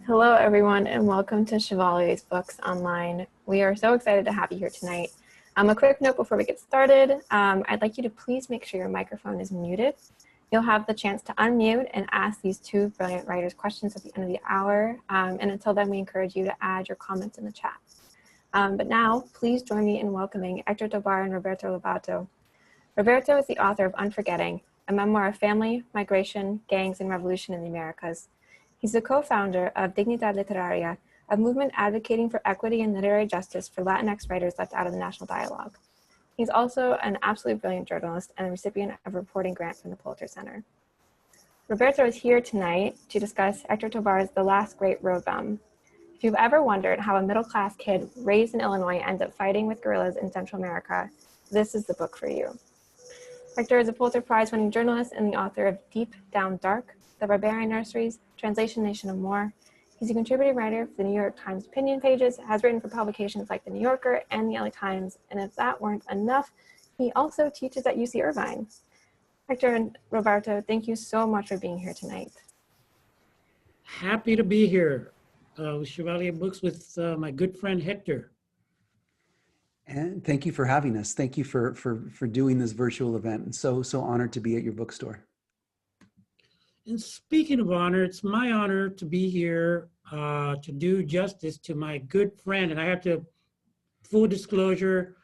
Hello, everyone, and welcome to Chevalier's Books Online. We are so excited to have you here tonight. A quick note before we get started. I'd like you to please make sure your microphone is muted. You'll have the chance to unmute and ask these two brilliant writers questions at the end of the hour. And until then, we encourage you to add your comments in the chat. But now, please join me in welcoming Hector Tobar and Roberto Lovato. Roberto is the author of Unforgetting, a memoir of family, migration, gangs, and revolution in the Americas. He's the co-founder of Dignidad Literaria, a movement advocating for equity and literary justice for Latinx writers left out of the national dialogue. He's also an absolutely brilliant journalist and a recipient of a reporting grant from the Pulitzer Center. Roberto is here tonight to discuss Hector Tobar's The Last Great Road Bum. If you've ever wondered how a middle-class kid raised in Illinois ends up fighting with guerrillas in Central America, this is the book for you. Hector is a Pulitzer Prize-winning journalist and the author of Deep Down Dark, The Barbarian Nurseries, Translation Nation of More. He's a contributing writer for the New York Times opinion pages, has written for publications like The New Yorker and the LA Times, and if that weren't enough, he also teaches at UC Irvine. Hector and Roberto, thank you so much for being here tonight. Happy to be here with Chevalier Books with my good friend Hector. And thank you for having us. Thank you for doing this virtual event. And so honored to be at your bookstore. And speaking of honor, it's my honor to be here to do justice to my good friend. And I have to, full disclosure,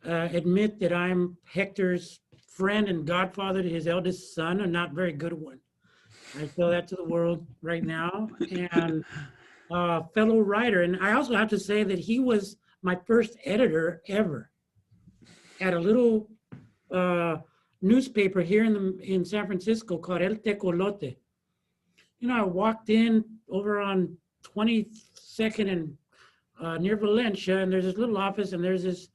admit that I'm Hector's friend and godfather to his eldest son, a not very good one. I tell that to the world right now. And fellow writer. And I also have to say that he was my first editor ever at a little newspaper here in San Francisco called El Tecolote. You know, I walked in over on 22nd and near Valencia, and there's this little office, and there's this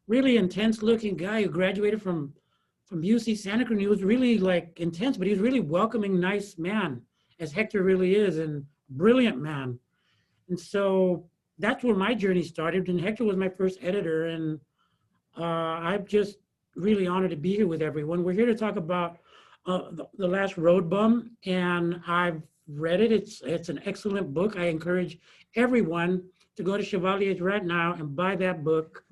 really intense-looking guy who graduated from UC Santa Cruz. He was really like intense, but he was really welcoming, nice man, as Hector really is, and brilliant man. And so that's where my journey started. And Hector was my first editor, and I'm just really honored to be here with everyone. We're here to talk about The Last Road Bum, and I've read it. It's an excellent book. I encourage everyone to go to Chevalier's right now and buy that book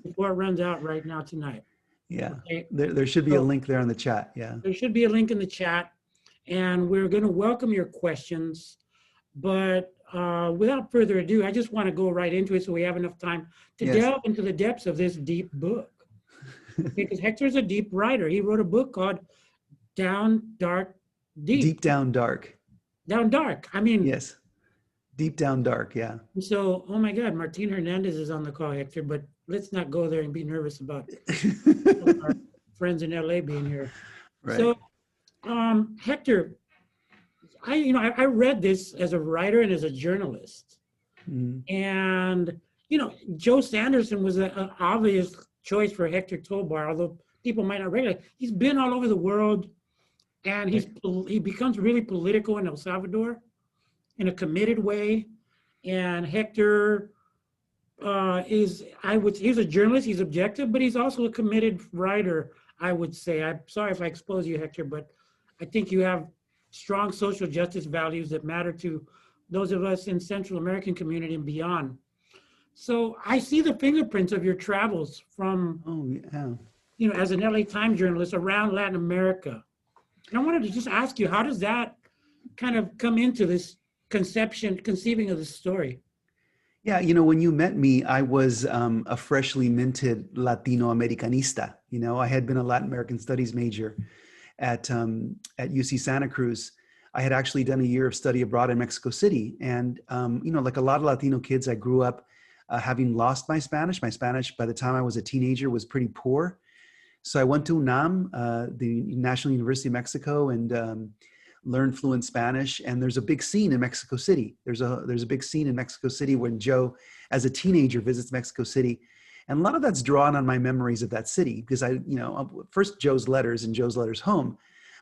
before it runs out right now tonight. Yeah, okay? there should be a link there in the chat. Yeah, there should be a link in the chat, and we're going to welcome your questions. But without further ado, I just want to go right into it so we have enough time to delve into the depths of this deep book. Because Hector's a deep writer. He wrote a book called Down Dark Deep. Deep Down Dark. Down Dark. I mean. Yes. Deep Down Dark, yeah. So, oh my God, Martin Hernandez is on the call, Hector, but let's not go there and be nervous about our friends in LA being here. Right. So, Hector, I read this as a writer and as a journalist. Mm-hmm. And, Joe Sanderson was an obvious choice for Hector Tobar, although people might not recognize. He's been all over the world, and he becomes really political in El Salvador in a committed way. And Hector he's a journalist, he's objective, but he's also a committed writer, I would say. I'm sorry if I expose you, Hector, but I think you have strong social justice values that matter to those of us in Central American community and beyond. So I see the fingerprints of your travels from, as an LA Times journalist around Latin America. And I wanted to just ask you, how does that kind of come into this conceiving of the story? Yeah, when you met me, I was a freshly minted Latino Americanista. I had been a Latin American studies major at UC Santa Cruz. I had actually done a year of study abroad in Mexico City. And, like a lot of Latino kids, I grew up having lost my Spanish. My Spanish, by the time I was a teenager, was pretty poor. So I went to UNAM, the National University of Mexico, and learned fluent Spanish. And there's a big scene in Mexico City. There's a big scene in Mexico City when Joe, as a teenager, visits Mexico City. And a lot of that's drawn on my memories of that city because first Joe's letters and Joe's letters home,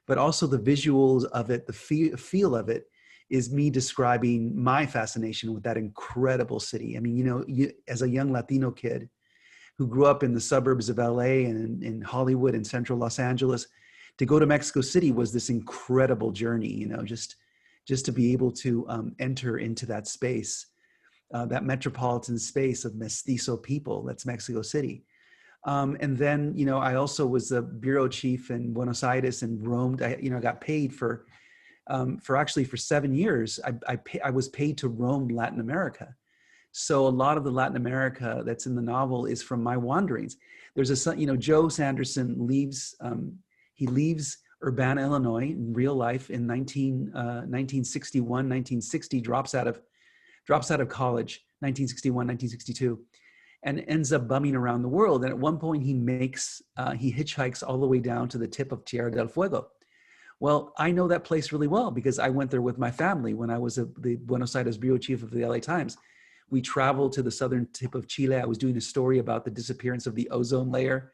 but also the visuals of it, the feel of it is me describing my fascination with that incredible city. I mean, as a young Latino kid who grew up in the suburbs of LA and in Hollywood and central Los Angeles, to go to Mexico City was this incredible journey, just just to be able to enter into that space, that metropolitan space of mestizo people. That's Mexico City. And then, you know, I also was the bureau chief in Buenos Aires and roamed. I got paid for 7 years. I was paid to roam Latin America. So a lot of the Latin America that's in the novel is from my wanderings. There's Joe Sanderson leaves Urbana, Illinois in real life in 1961, 1960, drops out of college, 1961, 1962, and ends up bumming around the world. And at one point he hitchhikes all the way down to the tip of Tierra del Fuego. Well, I know that place really well because I went there with my family when I was the Buenos Aires bureau chief of the LA Times. We traveled to the southern tip of Chile. I was doing a story about the disappearance of the ozone layer.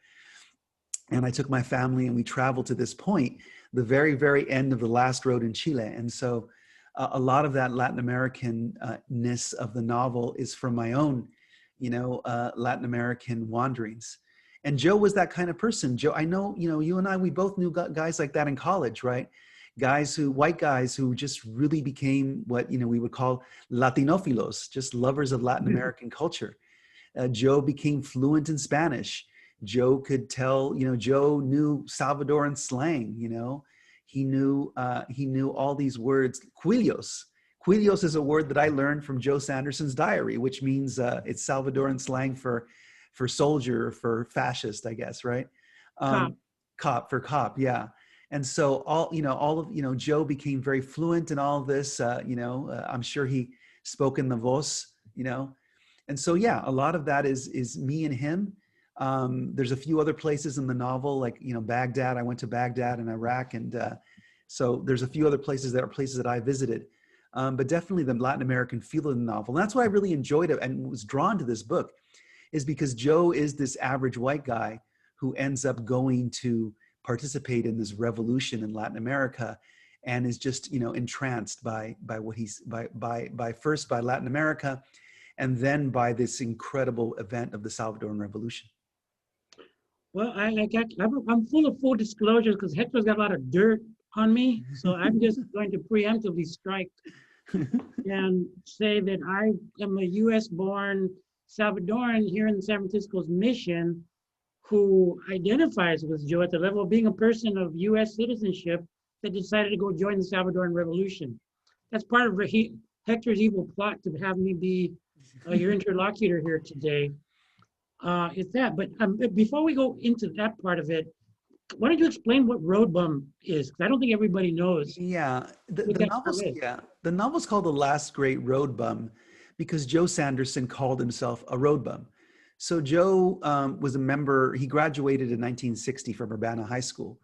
And I took my family and we traveled to this point, the very, very end of the last road in Chile. And so a lot of that Latin American-ness of the novel is from my own, Latin American wanderings. And Joe was that kind of person. Joe, I know, you and I, we both knew guys like that in college, right? White guys who just really became what, we would call Latinophilos, just lovers of Latin American culture. Joe became fluent in Spanish. Joe could tell, Joe knew Salvadoran slang, he knew all these words. Quillos. Quillos is a word that I learned from Joe Sanderson's diary, which means it's Salvadoran slang for soldier, for fascist, I guess, right? Cop, yeah. And so Joe became very fluent in all of this. I'm sure he spoke in the voz, and so yeah, a lot of that is me and him. There's a few other places in the novel, like Baghdad. I went to Baghdad in Iraq, and so there's a few other places that I visited. But definitely the Latin American feel of the novel. And that's why I really enjoyed it and was drawn to this book, is because Joe is this average white guy who ends up going to participate in this revolution in Latin America, and is just entranced by first by Latin America, and then by this incredible event of the Salvadoran Revolution. Well, I'm full of full disclosures because Hector's got a lot of dirt on me, so I'm just going to preemptively strike and say that I am a U.S.-born Salvadoran here in San Francisco's Mission, who identifies with Joe at the level of being a person of U.S. citizenship that decided to go join the Salvadoran Revolution. That's part of Hector's evil plot to have me be your interlocutor here today. It's that. But before we go into that part of it, why don't you explain what road bum is? Because I don't think everybody knows. Yeah, the novel's called The Last Great Road Bum because Joe Sanderson called himself a road bum. So Joe was a member, he graduated in 1960 from Urbana High School.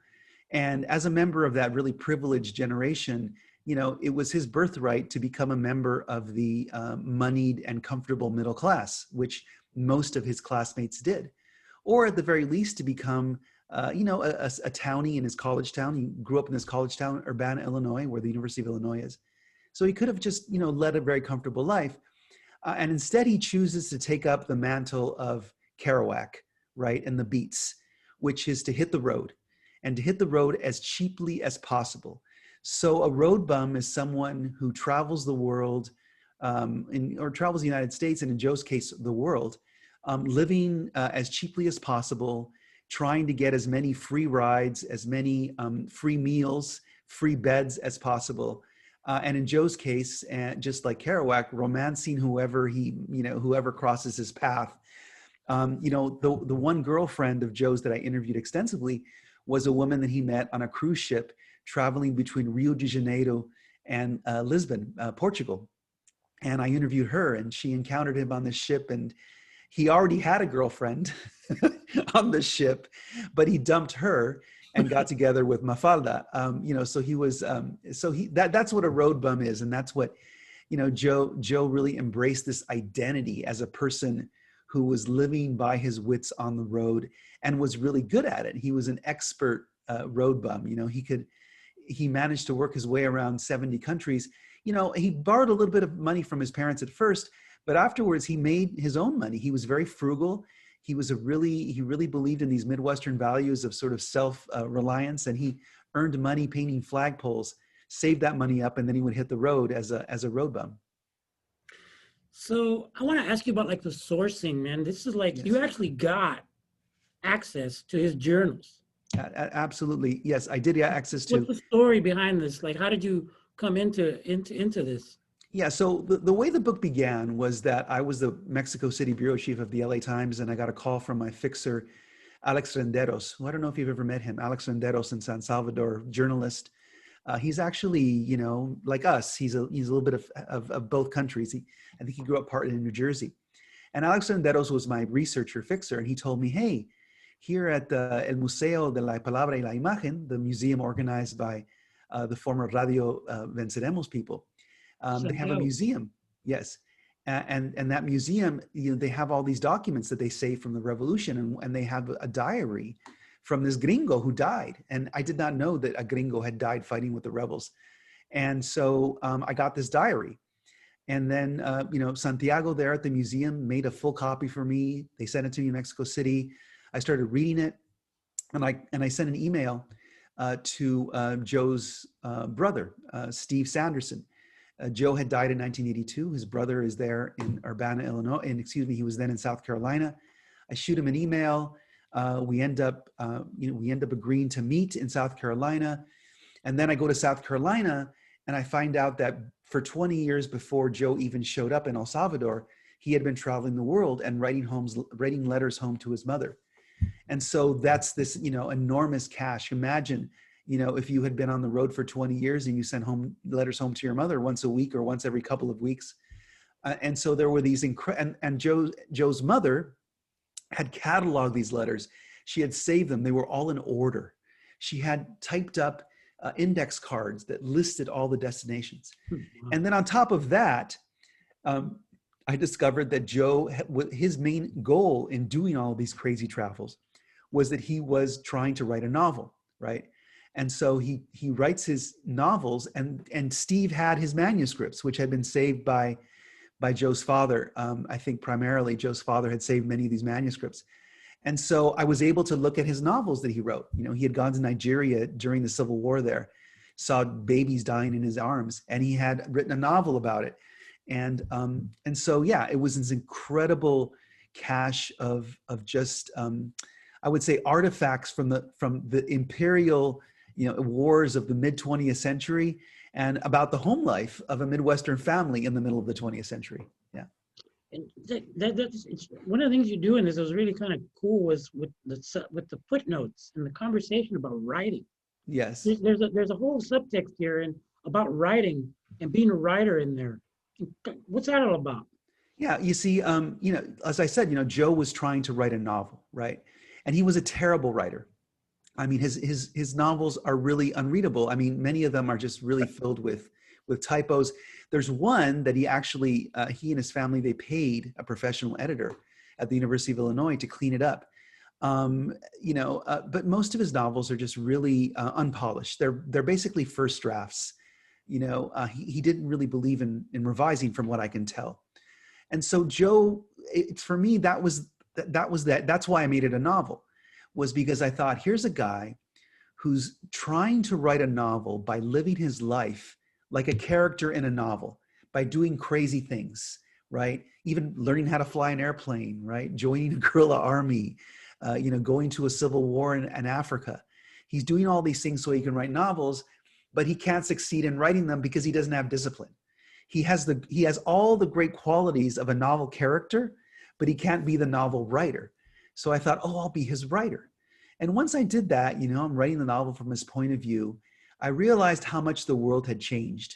And as a member of that really privileged generation, it was his birthright to become a member of the moneyed and comfortable middle class, which most of his classmates did. Or at the very least to become, a townie in his college town. He grew up in this college town, Urbana, Illinois, where the University of Illinois is. So he could have just, led a very comfortable life. And instead he chooses to take up the mantle of Kerouac, right, and the beats, which is to hit the road, and to hit the road as cheaply as possible. So a road bum is someone who travels the world, or travels the United States, and in Joe's case, the world, living as cheaply as possible, trying to get as many free rides, as many free meals, free beds as possible. And in Joe's case, just like Kerouac, romancing whoever crosses his path. The one girlfriend of Joe's that I interviewed extensively was a woman that he met on a cruise ship traveling between Rio de Janeiro and Lisbon, Portugal. And I interviewed her, and she encountered him on the ship, and he already had a girlfriend on the ship, but he dumped her and got together with Mafalda. So he was, that's what a road bum is. And that's what, Joe really embraced this identity as a person who was living by his wits on the road and was really good at it. He was an expert road bum. He managed to work his way around 70 countries. He borrowed a little bit of money from his parents at first, but afterwards he made his own money. He was very frugal. He really believed in these Midwestern values of sort of self-reliance, and he earned money painting flagpoles save that money up, and then he would hit the road as a road bum. So I want to ask you about like the sourcing, man. This is like, Yes. you actually got access to his journals. Absolutely. Yes, I did get access to. What's the story behind this? Like, how did you come into this? Yeah, so the way the book began was that I was the Mexico City bureau chief of the LA Times, and I got a call from my fixer, Alex Renderos, who I don't know if you've ever met him. Alex Renderos in San Salvador, journalist. He's actually, you know, like us. He's a little bit of both countries. I think he grew up partly in New Jersey. And Alex Renderos was my researcher fixer, and he told me, hey, here at the El Museo de la Palabra y la Imagen, the museum organized by the former Radio Venceremos people, they have a museum. Yes. And that museum, you know, they have all these documents that they saved from the revolution, and they have a diary from this gringo who died. And I did not know that a gringo had died fighting with the rebels. And so I got this diary. And then, you know, Santiago there at the museum made a full copy for me. They sent it to me in Mexico City. I started reading it, and I sent an email to Joe's brother, Steve Sanderson. Joe had died in 1982. His brother is there in Urbana, Illinois, and he was then in South Carolina. I shoot him an email. We end up agreeing to meet in South Carolina, and then I go to South Carolina, and I find out that for 20 years before Joe even showed up in El Salvador, he had been traveling the world and writing letters home to his mother. And so that's this, you know, enormous cache. Imagine, you know, if you had been on the road for 20 years and you sent letters home to your mother once a week or once every couple of weeks. And so there were these and Joe's mother had cataloged these letters. She had saved them. They were all in order. She had typed up index cards that listed all the destinations. Wow. And then on top of that, I discovered that Joe, his main goal in doing all of these crazy travels was that he was trying to write a novel, right? And so he writes his novels, and Steve had his manuscripts, which had been saved by Joe's father. I think primarily Joe's father had saved many of these manuscripts. And so I was able to look at his novels that he wrote. You know, he had gone to Nigeria during the Civil War there, saw babies dying in his arms, and he had written a novel about it. And so, yeah, it was this incredible cache of just, I would say, artifacts from the imperial, you know, wars of the mid 20th century, and about the home life of a Midwestern family in the middle of the 20th century. Yeah. And that's one of the things you do in this was really kind of cool was with the footnotes and the conversation about writing. Yes. There's a whole subtext here and about writing and being a writer in there. What's that all about? Yeah, you see, you know, as I said, you know, Joe was trying to write a novel, right? And he was a terrible writer. I mean, his novels are really unreadable. I mean, many of them are just really filled with typos. There's one that he actually, he and his family, they paid a professional editor at the University of Illinois to clean it up. You know, but most of his novels are just really unpolished. They're basically first drafts. You know, he didn't really believe in revising, from what I can tell. And so Joe, for me, that's why I made it a novel, was because I thought, here's a guy who's trying to write a novel by living his life like a character in a novel, by doing crazy things, right? Even learning how to fly an airplane, right? Joining a guerrilla army, you know, going to a civil war in Africa. He's doing all these things so he can write novels, but he can't succeed in writing them because he doesn't have discipline. He has all the great qualities of a novel character, but he can't be the novel writer. So I thought, oh, I'll be his writer. And once I did that, you know, I'm writing the novel from his point of view, I realized how much the world had changed.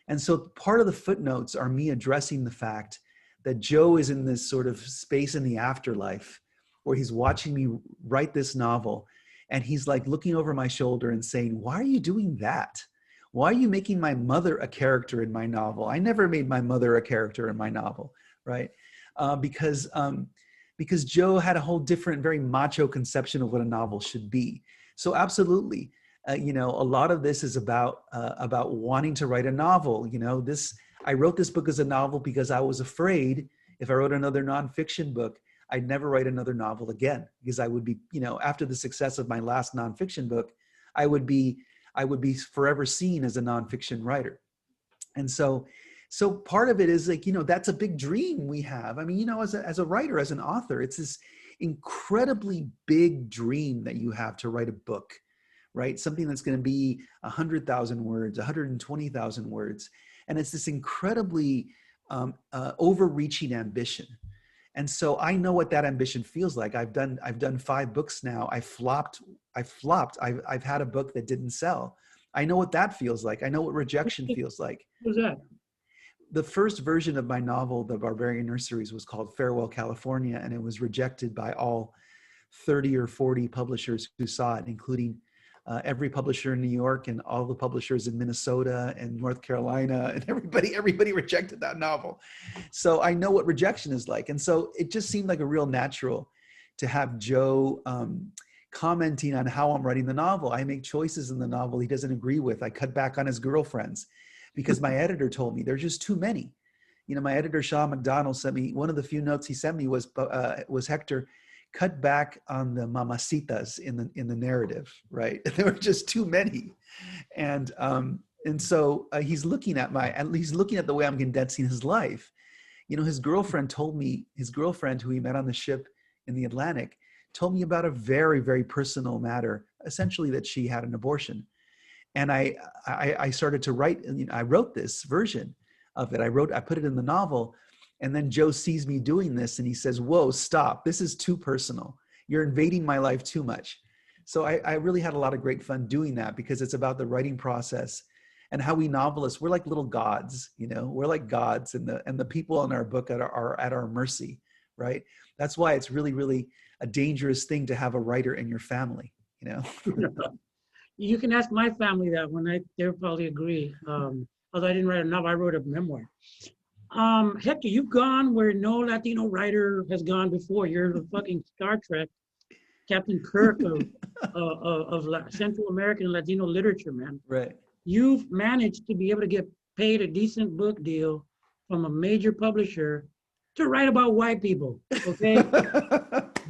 And so part of the footnotes are me addressing the fact that Joe is in this sort of space in the afterlife where he's watching me write this novel, and he's like looking over my shoulder and saying, why are you doing that? Why are you making my mother a character in my novel? I never made my mother a character in my novel, right? Because Joe had a whole different, very macho conception of what a novel should be. So absolutely, you know, a lot of this is about wanting to write a novel. You know, I wrote this book as a novel because I was afraid if I wrote another nonfiction book, I'd never write another novel again, because I would be, you know, after the success of my last nonfiction book, I would be I would be forever seen as a nonfiction writer. And so part of it is like, that's a big dream we have. I mean, as a writer, as an author, it's this incredibly big dream that you have to write a book, right? Something that's going to be 100,000 words, 120,000 words. And it's this incredibly overreaching ambition. And so I know what that ambition feels like. I've done 5 books now. I flopped. I've had a book that didn't sell. I know what that feels like. I know what rejection feels like. What was that? The first version of my novel, The Barbarian Nurseries, was called Farewell, California, and it was rejected by all 30 or 40 publishers who saw it, including every publisher in New York and all the publishers in Minnesota and North Carolina, and everybody rejected that novel. So I know what rejection is like. And so it just seemed like a real natural to have Joe commenting on how I'm writing the novel. I make choices in the novel he doesn't agree with. I cut back on his girlfriends because my editor told me there's just too many. My editor, Sean McDonald, sent me, one of the few notes he sent me was Hector, cut back on the mamacitas in the narrative, right? There were just too many. And so he's looking at the way I'm condensing his life. His girlfriend, who he met on the ship in the Atlantic, told me about a very, very personal matter, essentially that she had an abortion. And I started to write, I wrote this version of it. I put it in the novel. And then Joe sees me doing this and he says, whoa, stop. This is too personal. You're invading my life too much. So I really had a lot of great fun doing that because it's about the writing process and how we novelists, we're like little gods, we're like gods, and the people in our book are at our mercy, right? That's why it's really, really a dangerous thing to have a writer in your family, You can ask my family that one. They'll probably agree. Although I didn't write a novel, I wrote a memoir. Hector, you've gone where no Latino writer has gone before. You're the fucking Star Trek, Captain Kirk of Central American and Latino literature, man. Right. You've managed to be able to get paid a decent book deal from a major publisher to write about white people, okay?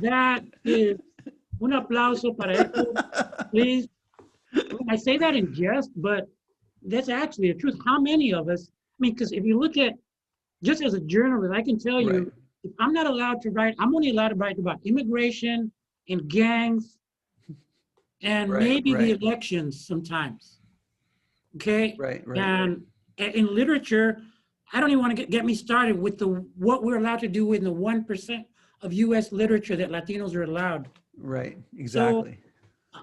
That is un aplauso para esto, please. I say that in jest, but that's actually the truth. How many of us, because if you look at, just as a journalist, I can tell you, right. If I'm not allowed to write, I'm only allowed to write about immigration and gangs and maybe the elections sometimes. Okay? Right. And in literature, I don't even want to get me started with what we're allowed to do within the 1% of U.S. literature that Latinos are allowed. Right, exactly.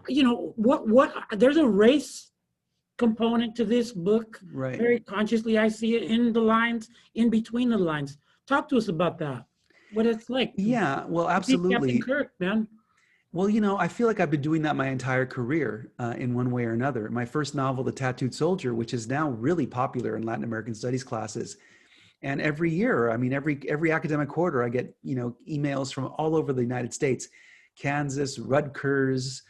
So, what there's a race component to this book. Right. Very consciously, I see it in the lines, in between the lines. Talk to us about that. What it's like. Yeah, well, absolutely. Captain Kirk, man. Well, I feel like I've been doing that my entire career in one way or another. My first novel, The Tattooed Soldier, which is now really popular in Latin American studies classes. And every year, every academic quarter, I get, emails from all over the United States, Kansas, Rutgers,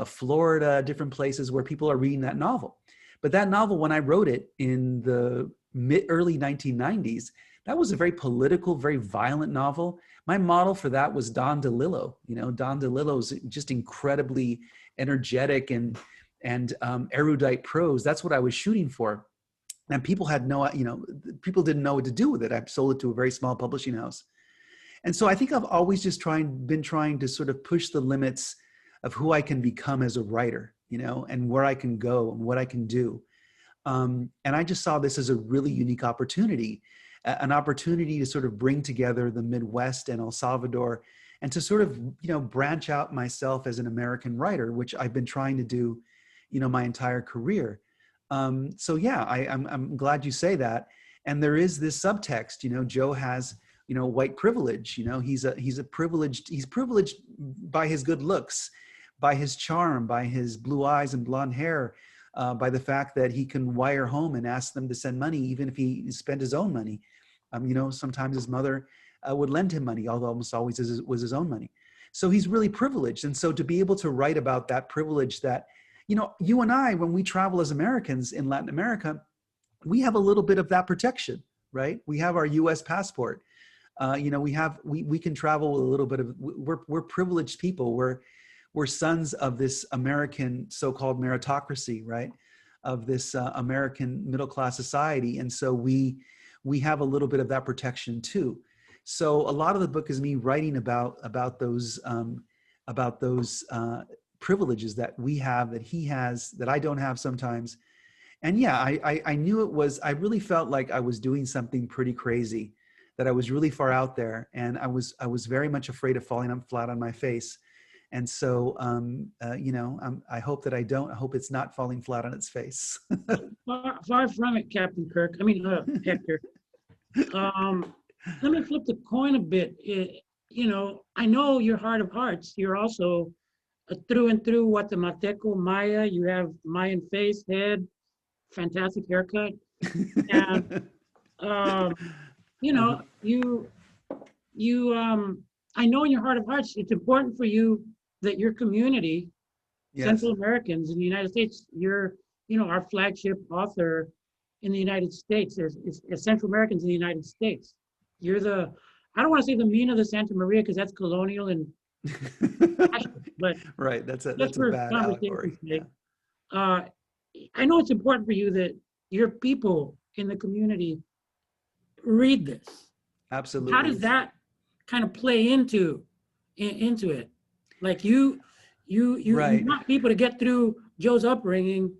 Florida, different places where people are reading that novel. But that novel, when I wrote it in the early 1990s, that was a very political, very violent novel. My model for that was Don DeLillo. Don DeLillo's just incredibly energetic and erudite prose. That's what I was shooting for. And people had people didn't know what to do with it. I sold it to a very small publishing house. And so I think I've always just been trying to sort of push the limits of who I can become as a writer, and where I can go and what I can do. And I just saw this as a really unique opportunity, an opportunity to sort of bring together the Midwest and El Salvador and to sort of, branch out myself as an American writer, which I've been trying to do, my entire career. So yeah, I'm glad you say that. And there is this subtext, Joe has, white privilege, he's privileged by his good looks, by his charm, by his blue eyes and blonde hair, by the fact that he can wire home and ask them to send money, even if he spent his own money. Sometimes his mother would lend him money, although almost always was his own money. So he's really privileged. And so to be able to write about that privilege that, you and I, when we travel as Americans in Latin America, we have a little bit of that protection, right? We have our U.S. passport. We can travel with a little bit of, we're privileged people. We're we're sons of this American so-called meritocracy, right? Of this American middle-class society. And so we have a little bit of that protection too. So a lot of the book is me writing about those privileges that we have, that he has, that I don't have sometimes. And yeah, I knew it was, I really felt like I was doing something pretty crazy, that I was really far out there, and I was very much afraid of falling flat on my face. And so, you know, I hope that I don't. I hope it's not falling flat on its face. Far from it, Captain Kirk. I mean, Hector. Let me flip the coin a bit. You know, I know your heart of hearts. You're also through and through Guatemalteco, Maya. You have Mayan face, head, fantastic haircut, and you know, I know in your heart of hearts, it's important for you that your community, yes, Central Americans in the United States, you're, you know, our flagship author in the United States is Central Americans in the United States. You're the, I don't want to say the Mina de Santa Maria, because that's colonial and but right, that's a bad allegory. Yeah. I know it's important for you that your people in the community read this. Absolutely. How does that kind of play into it? Like you right, want people to get through Joe's upbringing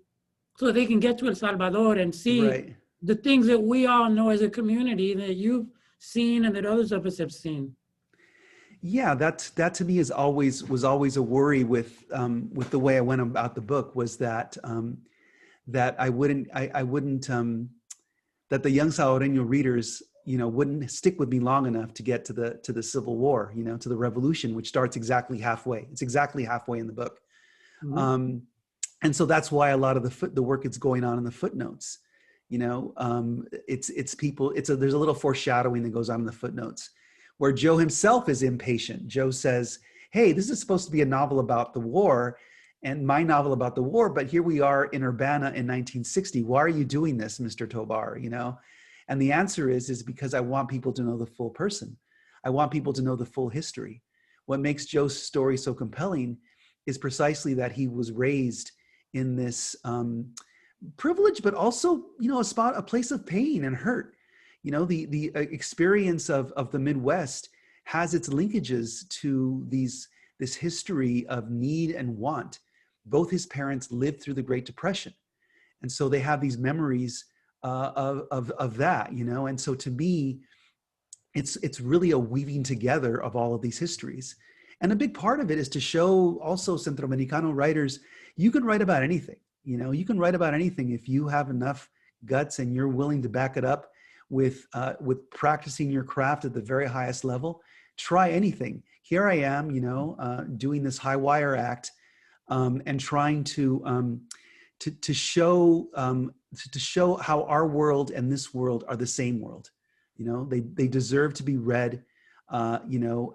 so that they can get to El Salvador and see right, the things that we all know as a community that you've seen and that others of us have seen. Yeah, that to me was always a worry with the way I went about the book, was that that I wouldn't that the young Salvadoreño readers, you know, wouldn't stick with me long enough to get to the Civil War, you know, to the revolution, which starts exactly halfway. It's exactly halfway in the book. Mm-hmm. And so that's why a lot of the work is going on in the footnotes. You know, there's a little foreshadowing that goes on in the footnotes, where Joe himself is impatient. Joe says, hey, this is supposed to be a novel about the war, and my novel about the war, but here we are in Urbana in 1960. Why are you doing this, Mr. Tobar? You know? And the answer is because I want people to know the full person. I want people to know the full history. What makes Joe's story so compelling is precisely that he was raised in this privilege, but also, you know, a place of pain and hurt. You know, the experience of the Midwest has its linkages to this history of need and want. Both his parents lived through the Great Depression, and so they have these memories of that, you know. And so to me, it's really a weaving together of all of these histories. And a big part of it is to show also Centroamericano writers, you can write about anything. You know, you can write about anything if you have enough guts and you're willing to back it up with practicing your craft at the very highest level. Try anything. Here I am, you know, doing this high wire act, and trying to show how our world and this world are the same world. You know, they deserve to be read, you know,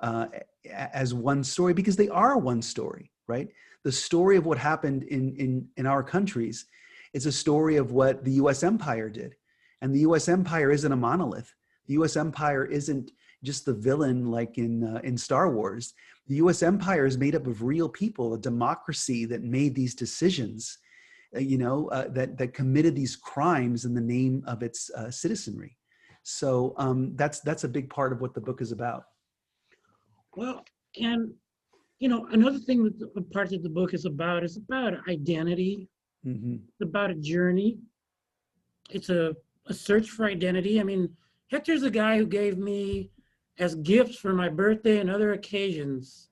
as one story, because they are one story, right? The story of what happened in our countries is a story of what the U.S. Empire did. And the U.S. Empire isn't a monolith. The U.S. Empire isn't just the villain like in Star Wars. The U.S. Empire is made up of real people, a democracy that made these decisions, you know, that committed these crimes in the name of its citizenry. So that's a big part of what the book is about. Well, and you know, another thing that the part of the book is about identity. Mm-hmm. It's about a journey. It's a search for identity. I mean, Hector's the guy who gave me as gifts for my birthday and other occasions,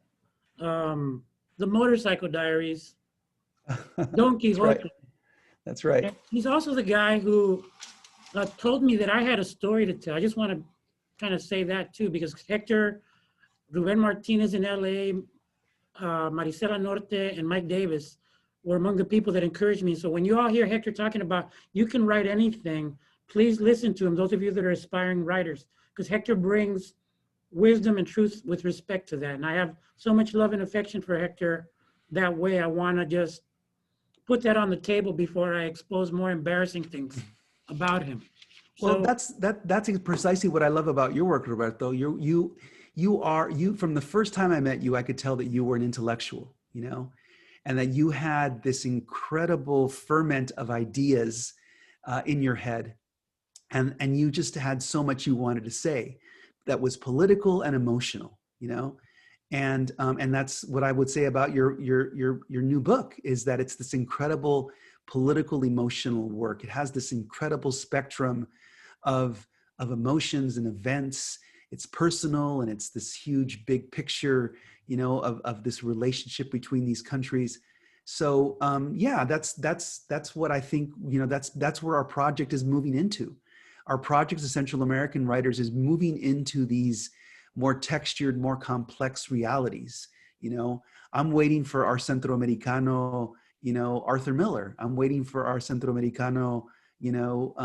the Motorcycle Diaries, Don Quixote. That's right. And he's also the guy who told me that I had a story to tell. I just want to kind of say that too, because Hector, Ruben Martinez in LA, Marisela Norte, and Mike Davis were among the people that encouraged me. So when you all hear Hector talking about you can write anything, please listen to him, those of you that are aspiring writers, because Hector brings wisdom and truth with respect to that. And I have so much love and affection for Hector that way. I want to just put that on the table before I expose more embarrassing things about him. Well, that's precisely what I love about your work, Roberto. You from the first time I met you, I could tell that you were an intellectual. you know, and that you had this incredible ferment of ideas in your head. And you just had so much you wanted to say that was political and emotional, you know? And that's what I would say about your new book, is that it's this incredible political emotional work. It has this incredible spectrum of emotions and events. It's personal, and it's this huge big picture, you know, of this relationship between these countries. So yeah, that's what I think, you know, that's where our project is moving into. Our project as Central American writers is moving into these more textured, more complex realities. You know, I'm waiting for our Centroamericano, you know, Arthur Miller. I'm waiting for our Centroamericano, you know,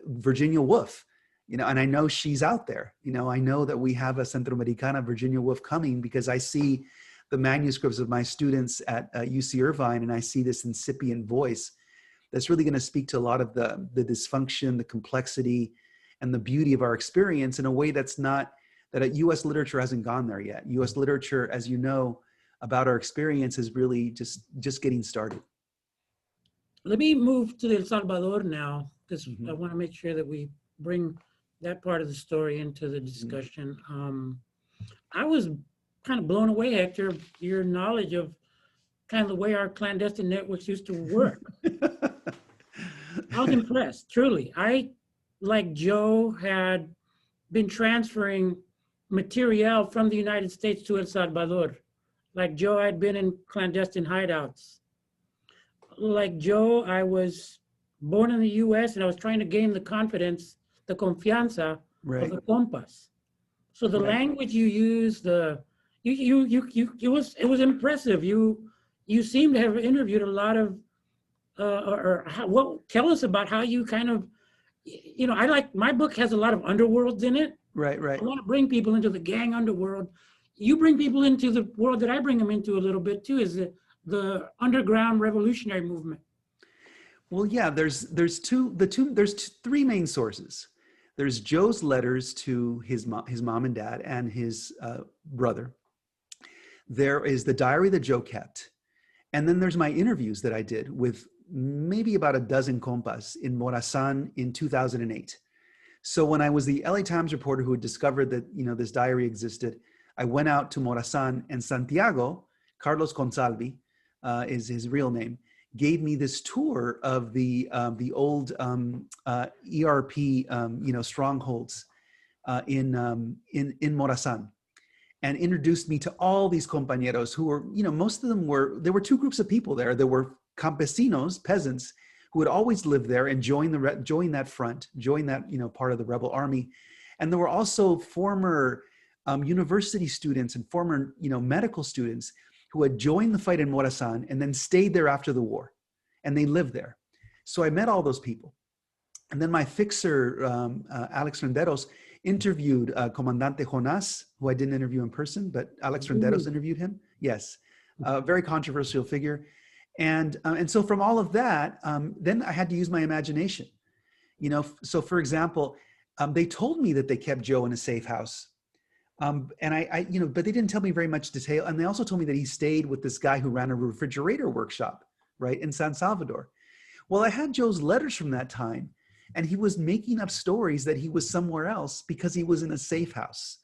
Virginia Woolf, you know, and I know she's out there. You know, I know that we have a Centroamericana Virginia Woolf coming, because I see the manuscripts of my students at UC Irvine, and I see this incipient voice that's really going to speak to a lot of the dysfunction, the complexity, and the beauty of our experience in a way that's not, that U.S. literature hasn't gone there yet. U.S. literature, as you know, about our experience is really just getting started. Let me move to El Salvador now, because I want to make sure that we bring that part of the story into the discussion. I was kind of blown away, Hector, your knowledge of kind of the way our clandestine networks used to work. I was impressed, truly. I, like Joe, had been transferring material from the United States to El Salvador. Like Joe, I'd been in clandestine hideouts. Like Joe, I was born in the US, and I was trying to gain the confidence, the confianza of the compas. So the language you use, it was impressive. You seem to have interviewed a lot of, tell us about how you kind of, you know, my book has a lot of underworlds in it. Right. I want to bring people into the gang underworld. You bring people into the world that I bring them into a little bit too, is the underground revolutionary movement. Well, yeah, there's three main sources. There's Joe's letters to his mom and dad and his brother. There is the diary that Joe kept. And then there's my interviews that I did with maybe about a dozen compas in Morazan in 2008. So when I was the LA Times reporter who had discovered that, you know, this diary existed, I went out to Morazan, and Santiago, Carlos Consalvi is his real name, gave me this tour of the old ERP, you know, strongholds in Morazan, and introduced me to all these compañeros who were, you know, most of them there were two groups of people there. There were campesinos, peasants, who had always lived there and joined that front, joined that, you know, part of the rebel army. And there were also former university students and former, you know, medical students who had joined the fight in Morazan and then stayed there after the war, and they lived there. So I met all those people. And then my fixer, Alex Renderos, interviewed Comandante Jonas, who I didn't interview in person, but Alex Renderos interviewed him. Yes, a very controversial figure. And so from all of that, then I had to use my imagination. You know, so for example, they told me that they kept Joe in a safe house. And I, you know, but they didn't tell me very much detail. And they also told me that he stayed with this guy who ran a refrigerator workshop, right, in San Salvador. Well, I had Joe's letters from that time, and he was making up stories that he was somewhere else because he was in a safe house,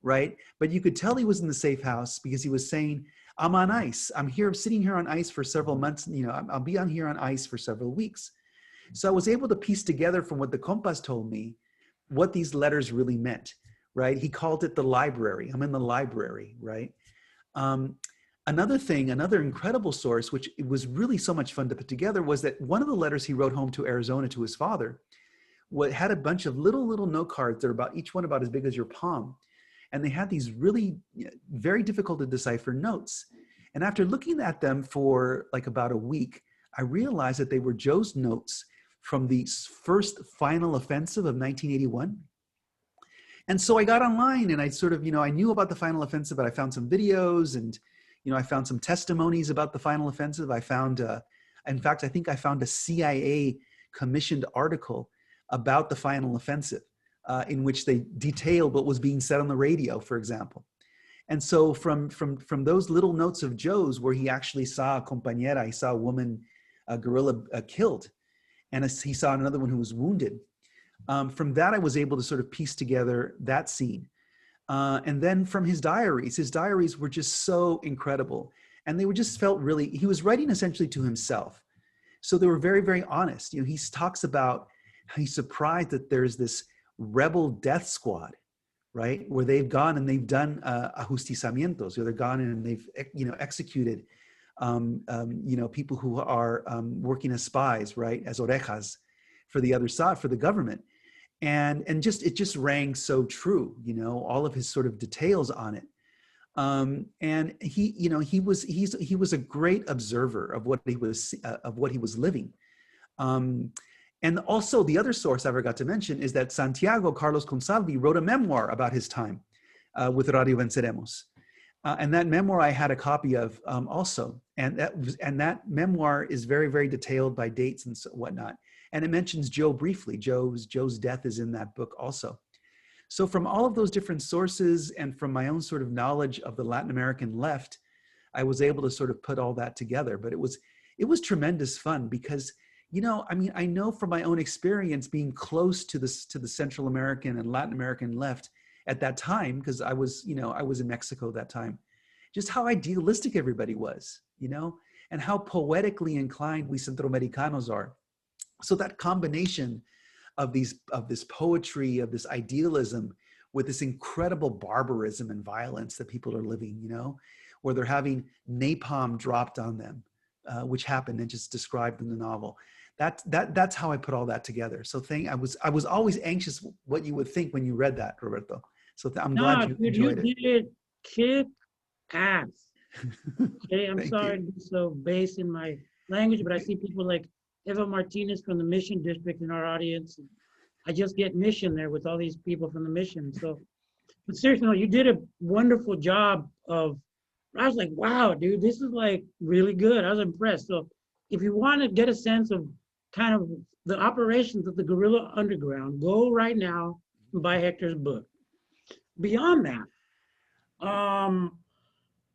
right? But you could tell he was in the safe house because he was saying, I'm on ice. I'm sitting here on ice for several months. You know, I'll be on here on ice for several weeks. So I was able to piece together from what the compas told me what these letters really meant, right? He called it the library. I'm in the library, right? Another incredible source, which it was really so much fun to put together, was that one of the letters he wrote home to Arizona to his father had a bunch of little note cards that are each one about as big as your palm. And they had these really very difficult to decipher notes. And after looking at them for like about a week, I realized that they were Joe's notes from the first final offensive of 1981. And so I got online and I sort of, you know, I knew about the final offensive, but I found some videos and, you know, I found some testimonies about the final offensive. I found, in fact, I think I found a CIA commissioned article about the final offensive in which they detailed what was being said on the radio, for example. And so from those little notes of Joe's, where he actually saw a compañera, he saw a woman, a guerrilla killed, and he saw another one who was wounded. From that, I was able to sort of piece together that scene. And then from his diaries were just so incredible. And they were just felt really, he was writing essentially to himself. So they were very, very honest. You know, he talks about how he's surprised that there's this rebel death squad, right? Where they've gone and they've done ajusticiamientos, where they're gone and they've, you know, executed, you know, people who are working as spies, right? As orejas for the other side, for the government. And just, it just rang so true, you know, all of his sort of details on it. And he, you know, he was a great observer of what he was living. And also the other source I forgot to mention is that Santiago Carlos Consalvi wrote a memoir about his time with Radio Venceremos. And that memoir I had a copy of also. And that memoir is very, very detailed by dates and whatnot. And it mentions Joe briefly. Joe's death is in that book also. So from all of those different sources and from my own sort of knowledge of the Latin American left, I was able to sort of put all that together. But it was tremendous fun because, you know, I mean, I know from my own experience being close to the Central American and Latin American left at that time, because I was in Mexico at that time, just how idealistic everybody was, you know, and how poetically inclined we Centroamericanos are. So that combination of this poetry, of this idealism, with this incredible barbarism and violence that people are living, you know, where they're having napalm dropped on them, which happened and just described in the novel. That's how I put all that together. So I was always anxious what you would think when you read that, Roberto. So I'm glad you enjoyed it. You did kick ass. Okay, I'm sorry you. to be so base in my language, but I see people like Eva Martinez from the Mission District in our audience. I just get Mission there with all these people from the Mission. So, but seriously, no, you did a wonderful job of, I was like, wow, dude, this is like really good. I was impressed. So if you want to get a sense of kind of the operations of the guerrilla underground, go right now and buy Hector's book. Beyond that,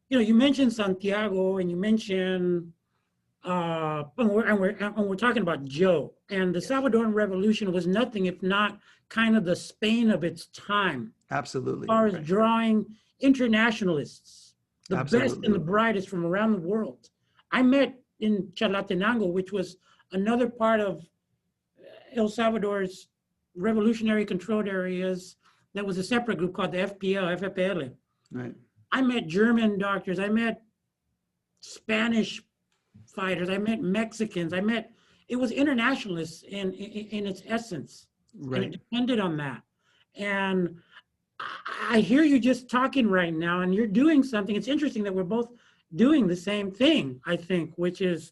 you know, you mentioned Santiago and you mentioned, and we're talking about Joe, and the Salvadoran Revolution was nothing if not kind of the Spain of its time. Absolutely. As far as drawing internationalists, the best and the brightest from around the world. I met in Chalatenango, which was another part of El Salvador's revolutionary controlled areas. That was a separate group called the FPL. Right. I met German doctors. I met Spanish fighters. I met Mexicans. It was internationalists in its essence. Right. And it depended on that. And I hear you just talking right now, and you're doing something. It's interesting that we're both doing the same thing, I think, which is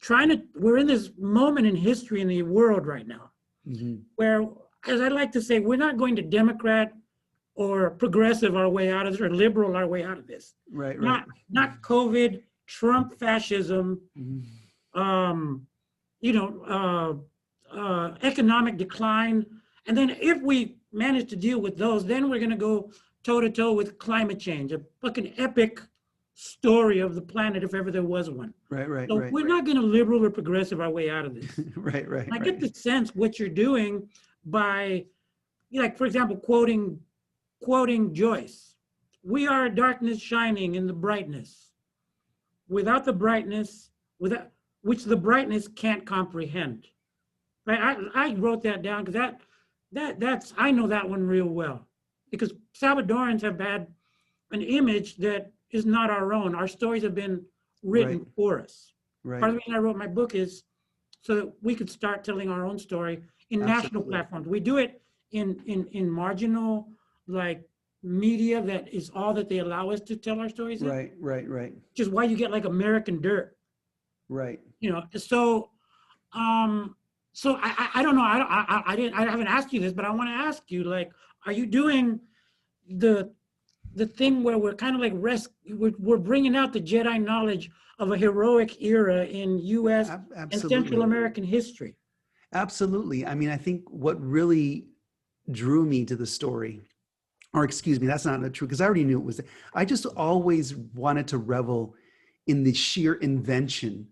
we're in this moment in history in the world right now, where, as I like to say, we're not going to Democrat or progressive our way out of this, or liberal our way out of this. Right. Not COVID, Trump fascism, you know, economic decline. And then if we manage to deal with those, then we're going to go toe to toe with climate change, a fucking epic story of the planet if ever there was one. Right. So we're not going to liberal or progressive our way out of this. Right. I get the sense what you're doing by, like, for example, quoting Joyce, "We are darkness shining in the brightness. Without the brightness, which the brightness can't comprehend." Right? I wrote that down because that's I know that one real well, because Salvadorans have had an image that is not our own. Our stories have been written for us. Part of the reason I wrote my book is so that we could start telling our own story in national platforms. We do it in marginal, like, media that is all that they allow us to tell our stories in. Right. Which is why you get like American Dirt. Right. You know, so I don't know. I haven't asked you this, but I want to ask you, like, are you doing the thing where we're kind of like we're bringing out the Jedi knowledge of a heroic era in U.S. and Central American history? Absolutely. I mean, I think what really drew me to the story or excuse me, that's not true, because I already knew it was. I just always wanted to revel in the sheer invention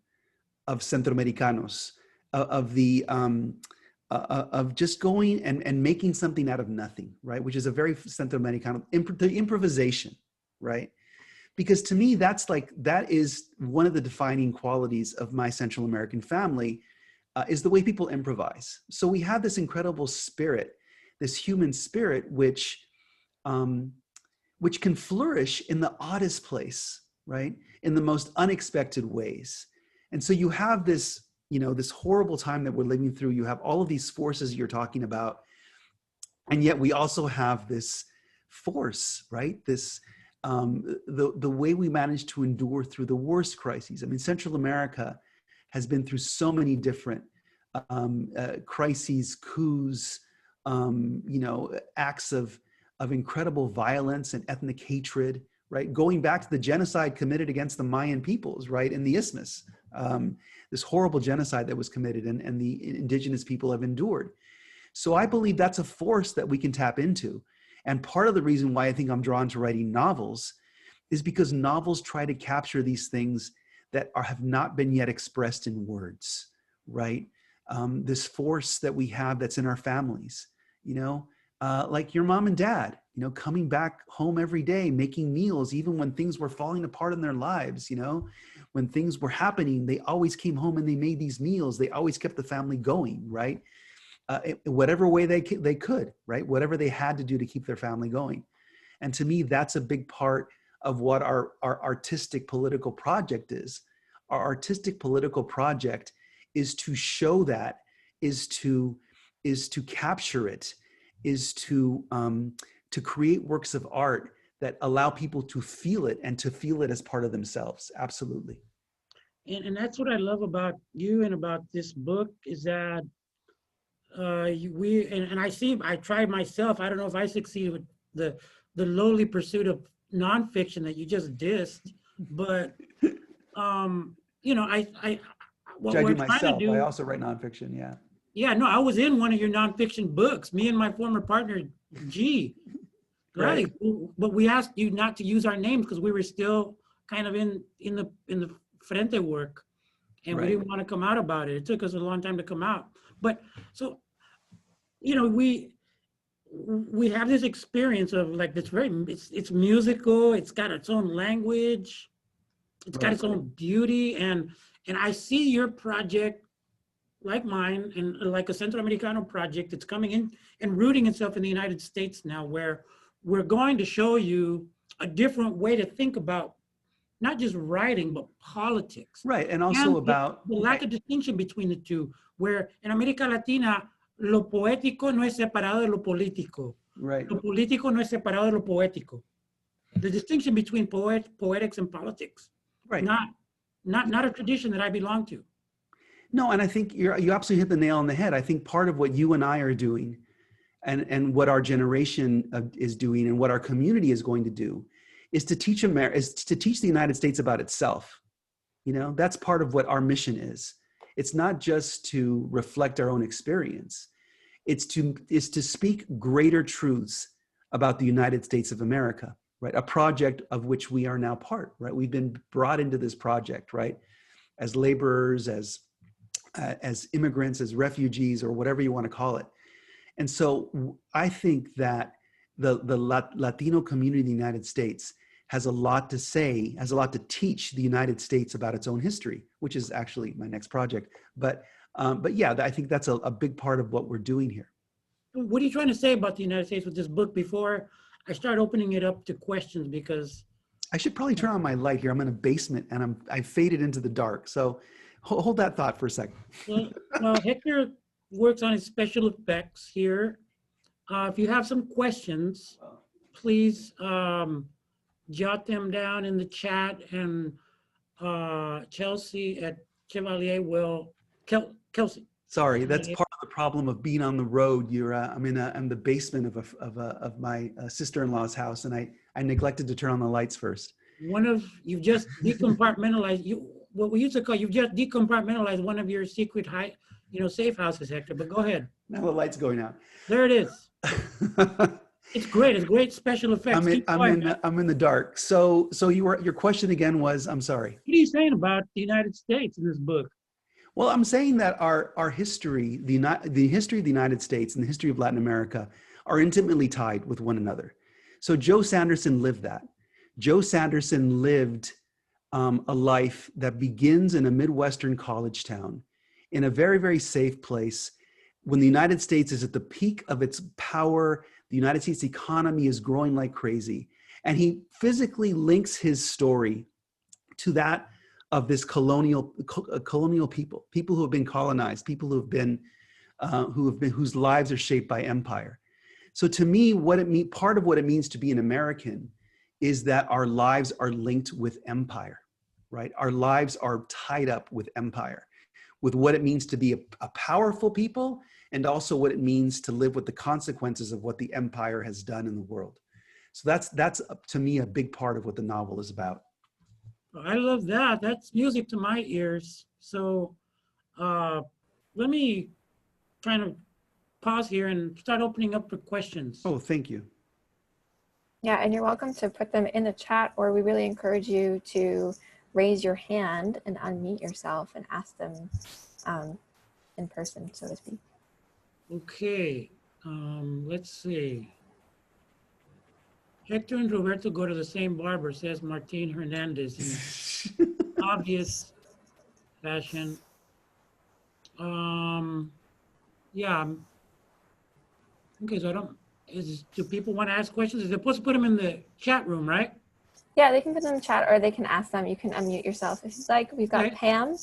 of Centroamericanos, of just going and making something out of nothing, right? Which is a very Centroamericano, the improvisation, right? Because to me, that is one of the defining qualities of my Central American family, is the way people improvise. So we have this incredible spirit, this human spirit, which can flourish in the oddest place, right? In the most unexpected ways. And so you have this, this horrible time that we're living through. You have all of these forces you're talking about. And yet we also have this force, right? This, the way we manage to endure through the worst crises. I mean, Central America has been through so many different crises, coups, acts of incredible violence and ethnic hatred, right? Going back to the genocide committed against the Mayan peoples, right? In the Isthmus, this horrible genocide that was committed and the indigenous people have endured. So I believe that's a force that we can tap into. And part of the reason why I think I'm drawn to writing novels is because novels try to capture these things that have not been yet expressed in words, right? This force that we have that's in our families, like your mom and dad, coming back home every day, making meals, even when things were falling apart in their lives, when things were happening, they always came home and they made these meals. They always kept the family going, right? Whatever way they could, right? Whatever they had to do to keep their family going. And to me, that's a big part of what our artistic political project is. Our artistic political project is to show that, is to capture it, is to create works of art that allow people to feel it and to feel it as part of themselves. Absolutely. And that's what I love about you and about this book is that I tried myself. I don't know if I succeeded with the lowly pursuit of nonfiction that you just dissed, but what Which I we're do trying to myself. do. I also write nonfiction. Yeah. Yeah, no, I was in one of your nonfiction books. Me and my former partner, G. Right. But we asked you not to use our names because we were still kind of in the frente work, and we didn't want to come out about it. It took us a long time to come out. But so, we have this experience of like this it's musical. It's got its own language. It's got its own beauty, and I see your project like mine and like a Centro Americano project. It's coming in and rooting itself in the United States now, where we're going to show you a different way to think about not just writing, but politics. Right, and also about the lack of distinction between the two, where in America Latina, lo poético no es separado de lo político. Right. Lo político no es separado de lo poético. The distinction between poetics and politics. Right. Not a tradition that I belong to. No, and I think you absolutely hit the nail on the head. I think part of what you and I are doing and what our generation is doing and what our community is going to do is to teach the United States about itself. That's part of what our mission is. It's not just to reflect our own experience. It's to speak greater truths about the United States of America, right? A project of which we are now part, right? We've been brought into this project, right? As laborers, as immigrants, as refugees, or whatever you want to call it. And so I think that the Latino community in the United States has a lot to say, has a lot to teach the United States about its own history, which is actually my next project. But yeah, I think that's a big part of what we're doing here. What are you trying to say about the United States with this book before I start opening it up to questions? Because I should probably turn on my light here. I'm in a basement and I faded into the dark. So hold that thought for a second. Well, Hector works on his special effects here. If you have some questions, please jot them down in the chat, and Chelsea at Chevalier will, Kelsey. Sorry, that's part of the problem of being on the road. I'm in the basement of my sister-in-law's house, and I neglected to turn on the lights first. You've just decompartmentalized, what we used to call, you've just decompartmentalized one of your secret safe houses, Hector, but go ahead. Now the light's going out. There it is. It's great. It's great special effects. Keep going, man. I'm in the dark. So your question again was, I'm sorry. What are you saying about the United States in this book? Well, I'm saying that our history, the history of the United States and the history of Latin America are intimately tied with one another. So Joe Sanderson lived that. Joe Sanderson lived a life that begins in a Midwestern college town in a very, very safe place. When the United States is at the peak of its power, the United States economy is growing like crazy. And he physically links his story to that of this colonial people who have been colonized, people whose lives are shaped by empire. So to me, part of what it means to be an American is that our lives are linked with empire, right? Our lives are tied up with empire, with what it means to be a powerful people, and also what it means to live with the consequences of what the empire has done in the world. So that's to me a big part of what the novel is about. I love that. That's music to my ears. So let me kind of pause here and start opening up for questions. Oh, thank you. Yeah, and you're welcome to put them in the chat, or we really encourage you to raise your hand and unmute yourself and ask them in person, so to speak. Okay, let's see. Hector and Roberto go to the same barber, says Martin Hernandez in obvious fashion. Yeah. Okay, so do people want to ask questions? They're supposed to put them in the chat room, right? Yeah, they can put them in the chat, or they can ask them. You can unmute yourself if you'd like. We've got Pam.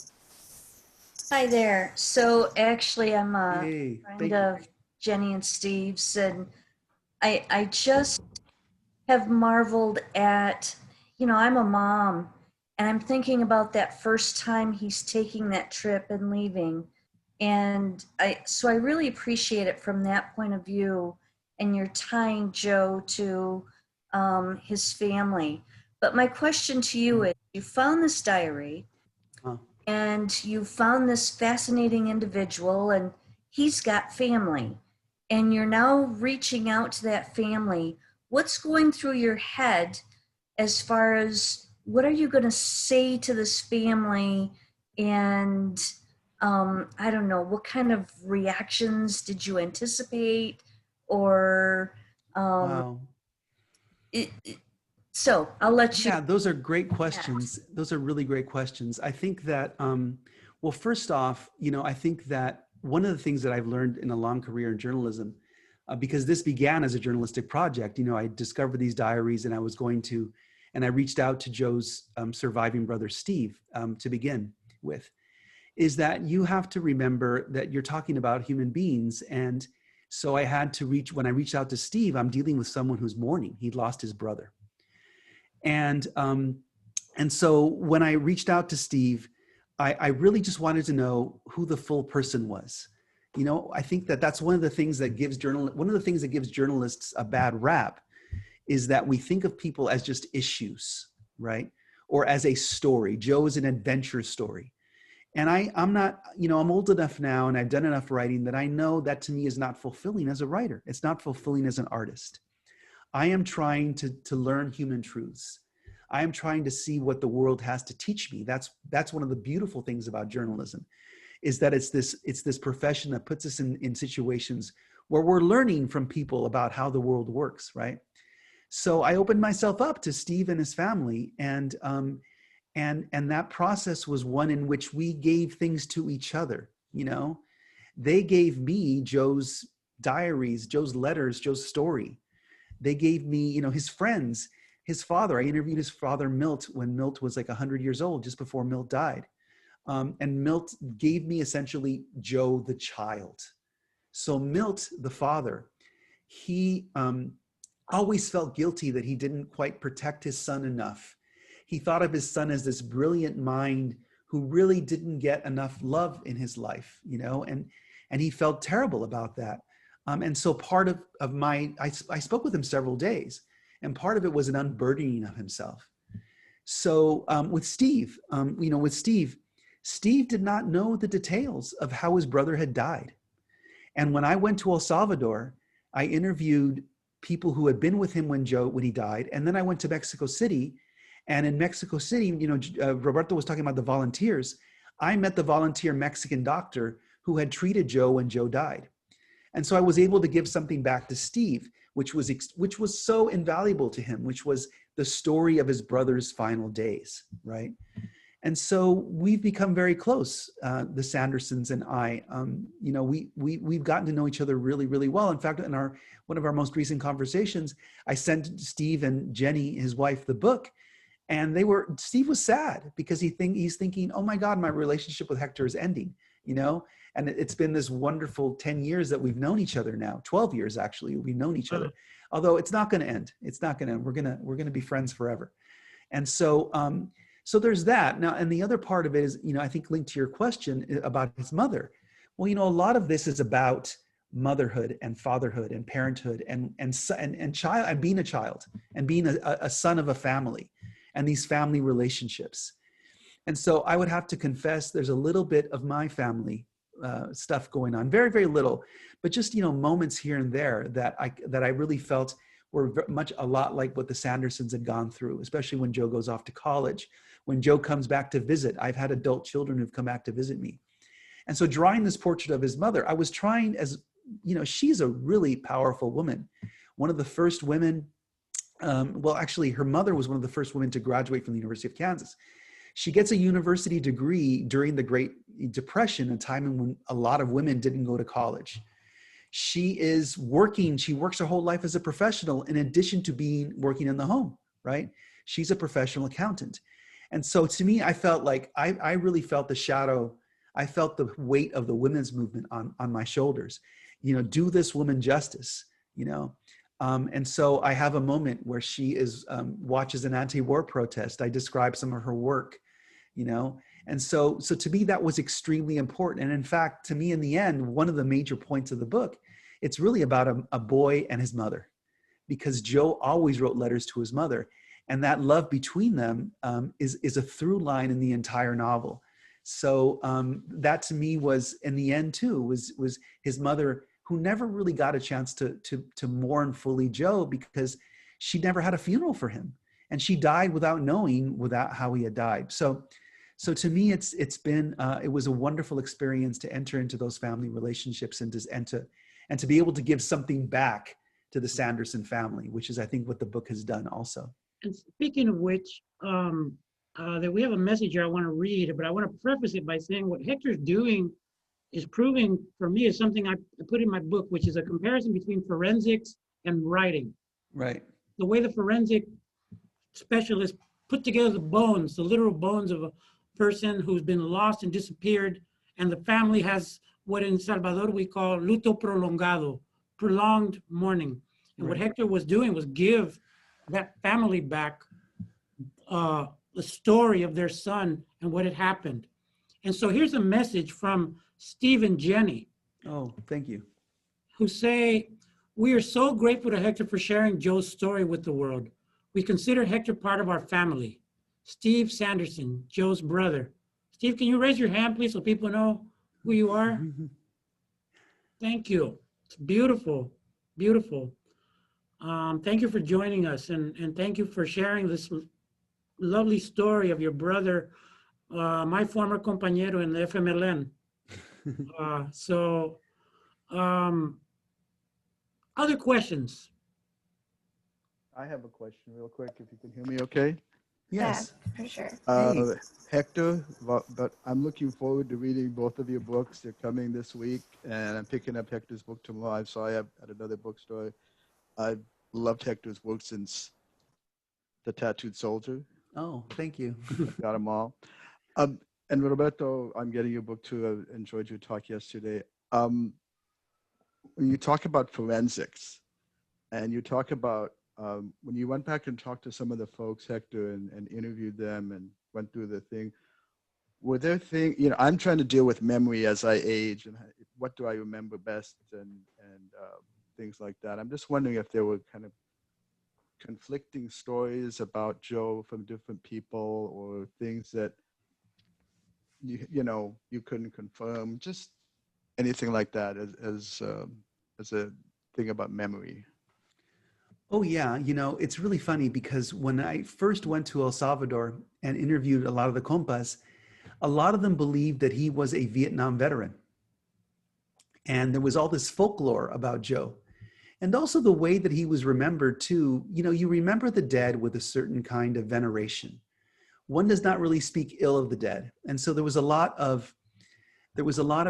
Hi there. So actually, I'm a friend of Jenny and Steve's, and I just have marveled at, I'm a mom, and I'm thinking about that first time he's taking that trip and leaving. And so I really appreciate it from that point of view, and you're tying Joe to his family. But my question to you is, you found this diary, and you found this fascinating individual, and he's got family, and you're now reaching out to that family. What's going through your head as far as what are you going to say to this family? And I don't know, what kind of reactions did you anticipate? Or Wow. So I'll let you. Yeah, those are great questions. Those are really great questions. I think that, well, first off, I think that one of the things that I've learned in a long career in journalism, because this began as a journalistic project, I discovered these diaries, and I reached out to Joe's surviving brother, Steve, to begin with, is that you have to remember that you're talking about human beings. And so when I reached out to Steve, I'm dealing with someone who's mourning. He'd lost his brother. And so when I reached out to Steve, I really just wanted to know who the full person was. I think that's one of the things that gives journalists a bad rap, is that we think of people as just issues, right? Or as a story. Joe is an adventure story. And I'm not, I'm old enough now, and I've done enough writing that I know that to me is not fulfilling as a writer. It's not fulfilling as an artist. I am trying to learn human truths. I am trying to see what the world has to teach me. That's one of the beautiful things about journalism, is that it's this profession that puts us in situations where we're learning from people about how the world works, right? So I opened myself up to Steve and his family, and that process was one in which we gave things to each other. They gave me Joe's diaries, Joe's letters, Joe's story. They gave me, his friends, his father. I interviewed his father, Milt, when Milt was like 100 years old, just before Milt died. And Milt gave me essentially Joe the child. So Milt, the father, he always felt guilty that he didn't quite protect his son enough. He thought of his son as this brilliant mind who really didn't get enough love in his life, and he felt terrible about that. And so part of I spoke with him several days, and part of it was an unburdening of himself. So with Steve, Steve did not know the details of how his brother had died. And when I went to El Salvador, I interviewed people who had been with him when he died. And then I went to Mexico City, and in Mexico City, Roberto was talking about the volunteers. I met the volunteer Mexican doctor who had treated Joe when Joe died. And so I was able to give something back to Steve, which was so invaluable to him, which was the story of his brother's final days, right? And so we've become very close, the Sandersons and I. We've gotten to know each other really, really well. In fact, in one of our most recent conversations, I sent Steve and Jenny, his wife, the book, and Steve was sad because he's thinking, oh my God, my relationship with Hector is ending, and it's been this wonderful 10 years that we've known each other now, 12 years actually, we've known each other. Although it's not going to end. It's not going to end. We're going to be friends forever. And so, so there's that. Now, and the other part of it is, I think linked to your question about his mother. Well, a lot of this is about motherhood and fatherhood and parenthood and child and being a child and being a son of a family and these family relationships. And so I would have to confess there's a little bit of my family stuff going on, very, very little, but just, moments here and there that I really felt were a lot like what the Sandersons had gone through, especially when Joe goes off to college, when Joe comes back to visit. I've had adult children who've come back to visit me. And so drawing this portrait of his mother, I was trying she's a really powerful woman. One of the first women, actually her mother was one of the first women to graduate from the University of Kansas. She gets a university degree during the Great Depression, a time when a lot of women didn't go to college. She works her whole life as a professional in addition to working in the home, right? She's a professional accountant. And so to me, I felt like I really felt the shadow. I felt the weight of the women's movement on my shoulders, do this woman justice, and so I have a moment where she watches an anti-war protest. I describe some of her work, and so to me, that was extremely important. And in fact, to me, in the end, one of the major points of the book, it's really about a boy and his mother, because Joe always wrote letters to his mother. And that love between them is a through line in the entire novel. So that to me was, in the end too, was his mother, who never really got a chance to mourn fully Joe, because she never had a funeral for him. And she died without knowing how he had died. So to me, it was a wonderful experience to enter into those family relationships and to be able to give something back to the Sanderson family, which is, I think, what the book has done also. And speaking of which, that we have a message here I want to read, but I want to preface it by saying what Hector's doing is proving for me is something I put in my book, which is a comparison between forensics and writing. Right. The way the forensic specialists put together the literal bones of a person who's been lost and disappeared, and the family has what in Salvador we call luto prolongado, prolonged mourning. And what Hector was doing was give that family back the story of their son and what had happened. And so here's a message from Steve and Jenny. Oh, thank you. Who say, we are so grateful to Hector for sharing Joe's story with the world. We consider Hector part of our family. Steve Sanderson, Joe's brother. Steve, can you raise your hand, please, so people know who you are? Thank you. It's beautiful, beautiful. Thank you for joining us, and thank you for sharing this lovely story of your brother, my former compañero in the FMLN. Other questions? I have a question real quick, if you can hear me okay. Yes. Yeah, for sure. Hector, but I'm looking forward to reading both of your books. They're coming this week, and I'm picking up Hector's book tomorrow. I saw you at another bookstore. I've loved Hector's work since The Tattooed Soldier. Oh, thank you. Got them all. And Roberto, I'm getting your book too. I enjoyed your talk yesterday. When you talk about forensics, and you talk about when you went back and talked to some of the folks, Hector, and interviewed them and went through the thing, were there things, I'm trying to deal with memory as I age, and what do I remember best, and things like that. I'm just wondering if there were kind of conflicting stories about Joe from different people, or things that you couldn't confirm, just anything like that as a thing about memory. Oh yeah, it's really funny because when I first went to El Salvador and interviewed a lot of the compas, a lot of them believed that he was a Vietnam veteran. And there was all this folklore about Joe. And also the way that he was remembered too, you remember the dead with a certain kind of veneration. One does not really speak ill of the dead. And so there was a lot of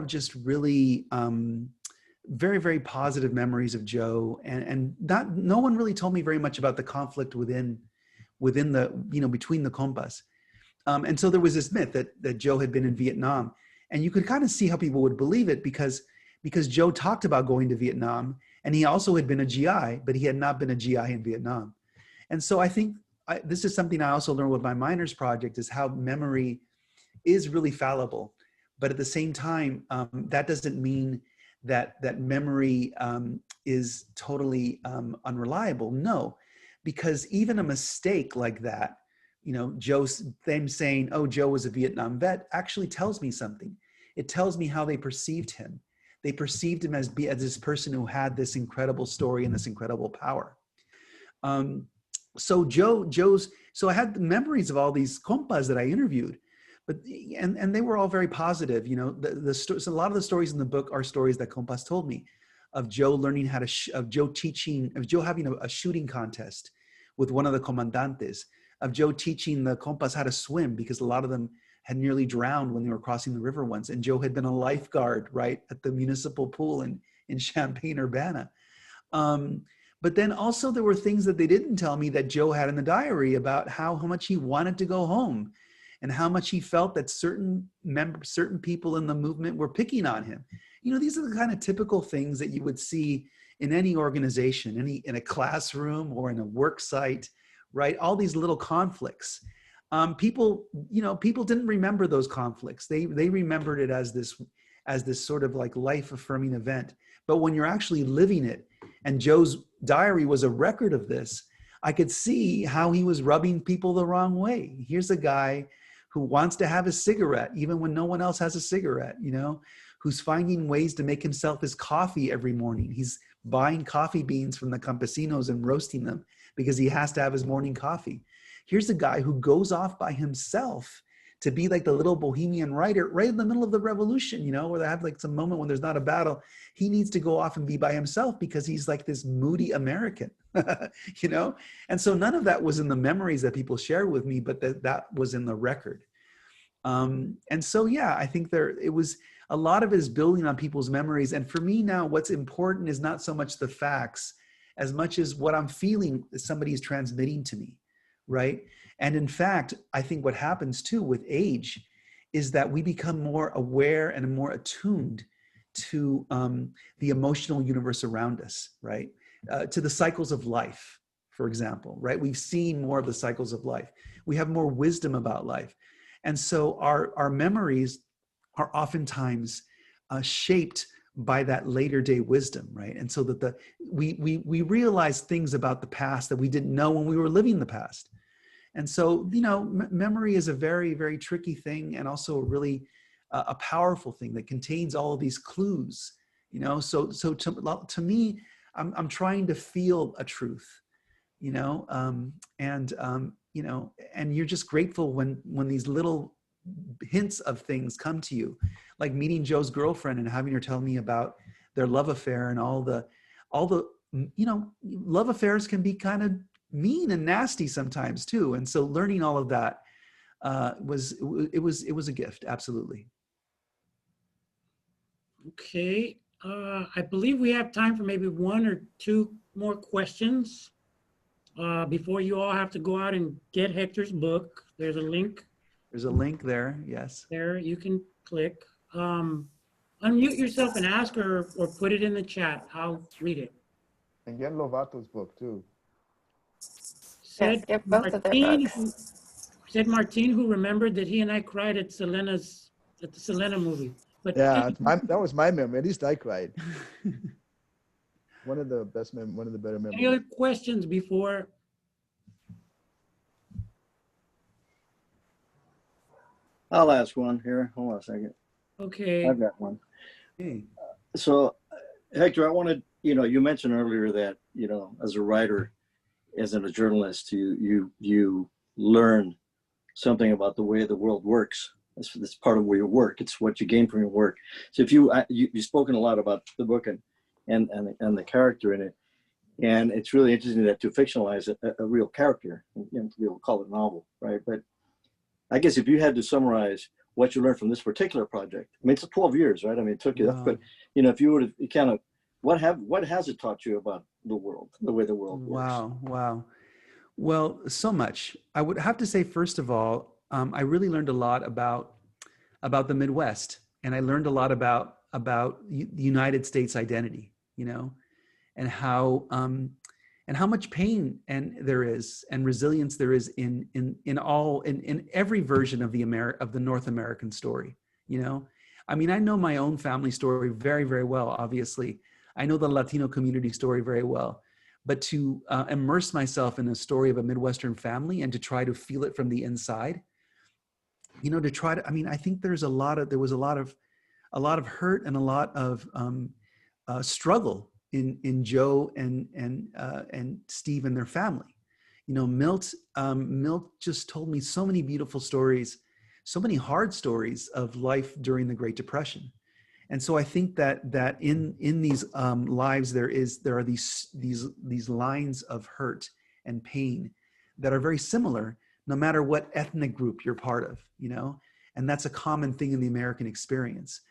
just really very, very positive memories of Joe. And no one really told me very much about the conflict within the, between the compas. And so there was this myth that Joe had been in Vietnam. And you could kind of see how people would believe it because Joe talked about going to Vietnam, and he also had been a GI, but he had not been a GI in Vietnam. And so I think this is something I also learned with my minors project, is how memory is really fallible. But at the same time, that doesn't mean that memory is totally unreliable. No, because even a mistake like that, them saying, oh, Joe was a Vietnam vet, actually tells me something. It tells me how they perceived him. They perceived him as this person who had this incredible story and this incredible power. So I had the memories of all these compas that I interviewed, and they were all very positive. So a lot of the stories in the book are stories that compas told me, of Joe learning how to, of Joe having a shooting contest with one of the comandantes, of Joe teaching the compas how to swim, because a lot of them had nearly drowned when they were crossing the river once. And Joe had been a lifeguard, right, at the municipal pool in Champaign-Urbana. But then also there were things that they didn't tell me that Joe had in the diary about how much he wanted to go home, and how much he felt that certain people in the movement were picking on him. These are the kind of typical things that you would see in any organization, in a classroom or in a work site, right? All these little conflicts. People didn't remember those conflicts. They remembered it as this sort of like life-affirming event. But when you're actually living it, and Joe's diary was a record of this, I could see how he was rubbing people the wrong way. Here's a guy who wants to have a cigarette, even when no one else has a cigarette, who's finding ways to make himself his coffee every morning. He's buying coffee beans from the campesinos and roasting them because he has to have his morning coffee. Here's a guy who goes off by himself to be like the little bohemian writer right in the middle of the revolution, where they have like some moment when there's not a battle. He needs to go off and be by himself because he's like this moody American, And so none of that was in the memories that people shared with me, but that was in the record. And so, yeah, I think it was a lot of it is building on people's memories. And for me now, what's important is not so much the facts as much as what I'm feeling that somebody is transmitting to me. Right. And in fact, I think what happens too with age is that we become more aware and more attuned to the emotional universe around us, right? To the cycles of life, for example, right? We've seen more of the cycles of life. We have more wisdom about life. And so our memories are oftentimes shaped by that later day wisdom, right? And so that we realize things about the past that we didn't know when we were living the past. And so, memory is a very, very tricky thing, and also a really a powerful thing that contains all of these clues, So to me, I'm trying to feel a truth, and you're just grateful when these little hints of things come to you, like meeting Joe's girlfriend and having her tell me about their love affair, and all the love affairs can be kind of mean and nasty sometimes too. And so learning all of that was a gift. Absolutely. Okay. I believe we have time for maybe one or two more questions before you all have to go out and get Hector's book. There's a link. There's a link there. Yes. There you can click. Unmute yourself and ask her, or put it in the chat. I'll read it. And get Lovato's book too. Yes, get both of their books. Said Martin, who remembered that he and I cried at the Selena movie. But yeah, that was my memory. At least I cried. One of the better memories. Any other questions before? I'll ask one here. Hold on a second. Okay. I've got one. Hey. So, Hector, I wanted, you mentioned earlier that, as a writer, as a journalist, you learn something about the way the world works. That's part of where you work. It's what you gain from your work. So if you've spoken a lot about the book and the character in it, and it's really interesting that to fictionalize a real character and to be able to call it a novel, right? But I guess if you had to summarize what you learned from this particular project, I mean, it's 12 years, right? I mean, it took you that, but if you would have kind of, what has it taught you about the world, the way the world works? Wow. Well, so much. I would have to say, first of all, I really learned a lot about the Midwest, and I learned a lot about the United States identity, and how much pain there is and resilience there is in every version of the North American story. I mean, I know my own family story very, very well. Obviously, I know the Latino community story very well. But to immerse myself in the story of a Midwestern family and to try to feel it from the inside, I think there was a lot of hurt and a lot of struggle in Joe and Steve and their family. Milt just told me so many beautiful stories, so many hard stories of life during the Great Depression. And so I think that in these lives there are these lines of hurt and pain that are very similar, no matter what ethnic group you're part of, and that's a common thing in the American experience.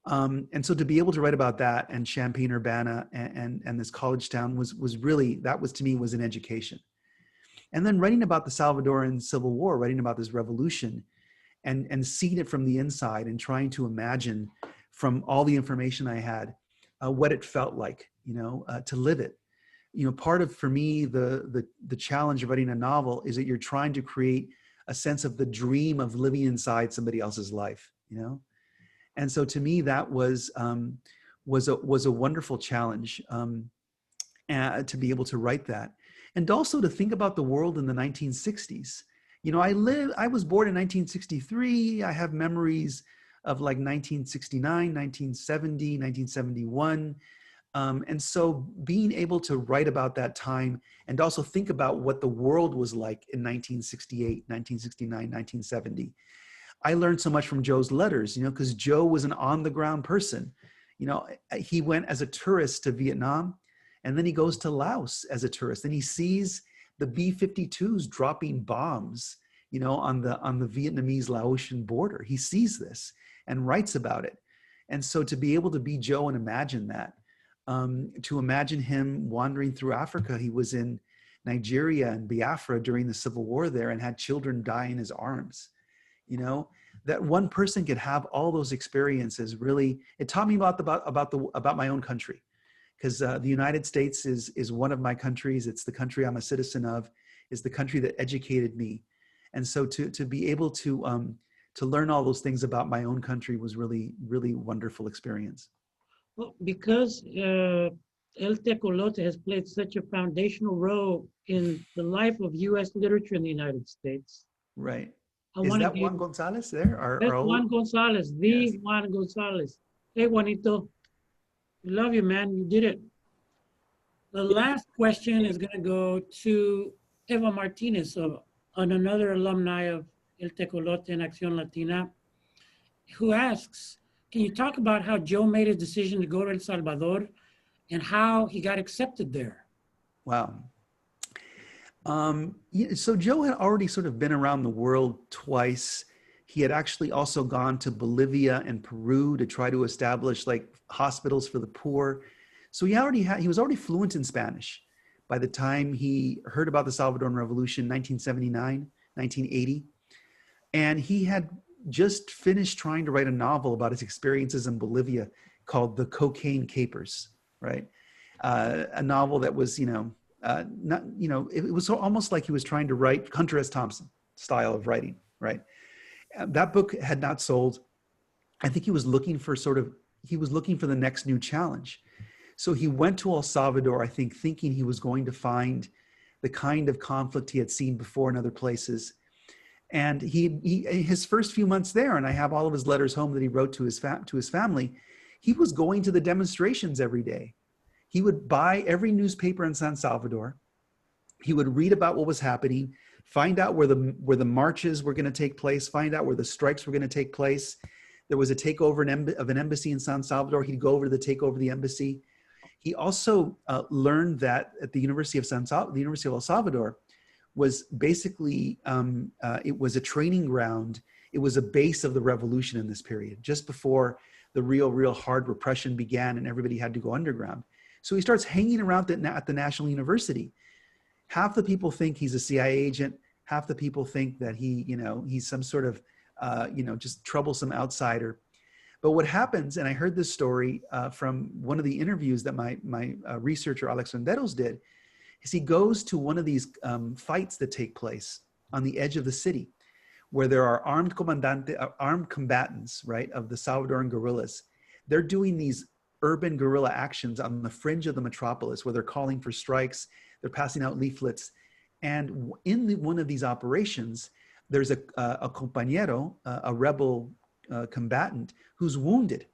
And so to be able to write about that and Champaign-Urbana and this college town was really, that was to me was an education. And then writing about the Salvadoran Civil War, writing about this revolution and seeing it from the inside and trying to imagine from all the information I had, what it felt like, to live it. Part of, for me, the challenge of writing a novel is that you're trying to create a sense of the dream of living inside somebody else's life, And so to me, that was a wonderful challenge to be able to write that. And also to think about the world in the 1960s. I was born in 1963. I have memories of like 1969, 1970, 1971. And so being able to write about that time and also think about what the world was like in 1968, 1969, 1970. I learned so much from Joe's letters, because Joe was an on-the-ground person. He went as a tourist to Vietnam, and then he goes to Laos as a tourist, and he sees the B-52s dropping bombs, on the Vietnamese-Laotian border. He sees this and writes about it. And so to be able to be Joe and imagine that, to imagine him wandering through Africa. He was in Nigeria and Biafra during the Civil War there and had children die in his arms. That one person could have all those experiences. Really, it taught me about my own country, because the United States is one of my countries. It's the country I'm a citizen of. Is the country that educated me, and so to be able to learn all those things about my own country was really, really wonderful experience. Well, because El Tecolote has played such a foundational role in the life of U.S. literature in the United States. Right. Is that Juan Gonzalez there? That's Juan Gonzalez, yes. Juan Gonzalez. Hey, Juanito, we love you, man. You did it. The last question is going to go to Eva Martinez, another alumni of El Tecolote and Acción Latina, who asks, can you talk about how Joe made his decision to go to El Salvador and how he got accepted there? Wow. So Joe had already sort of been around the world twice. He had actually also gone to Bolivia and Peru to try to establish like hospitals for the poor. So he was already fluent in Spanish by the time he heard about the Salvadoran Revolution, 1979, 1980. And he had just finished trying to write a novel about his experiences in Bolivia called The Cocaine Capers, right? A novel that was, it was almost like he was trying to write Hunter S. Thompson style of writing, right? That book had not sold. I think he was looking for the next new challenge. So he went to El Salvador, I think, thinking he was going to find the kind of conflict he had seen before in other places. And his first few months there, and I have all of his letters home that he wrote to his family, he was going to the demonstrations every day. He would buy every newspaper in San Salvador. He would read about what was happening, find out where the marches were going to take place, find out where the strikes were going to take place. There was a takeover of an embassy in San Salvador. He'd go over to take over the embassy. He also learned that at the University of El Salvador was basically, it was a training ground. It was a base of the revolution in this period, just before the real hard repression began and everybody had to go underground. So he starts hanging around at the National University. Half the people think he's a CIA agent. Half the people think that he's some sort of, just troublesome outsider. But what happens, and I heard this story from one of the interviews that my researcher, Alex Renderos, did, is he goes to one of these fights that take place on the edge of the city, where there are armed combatants, right, of the Salvadoran guerrillas. They're doing these urban guerrilla actions on the fringe of the metropolis, where they're calling for strikes, they're passing out leaflets. And in one of these operations, there's a compañero, a rebel combatant, who's wounded.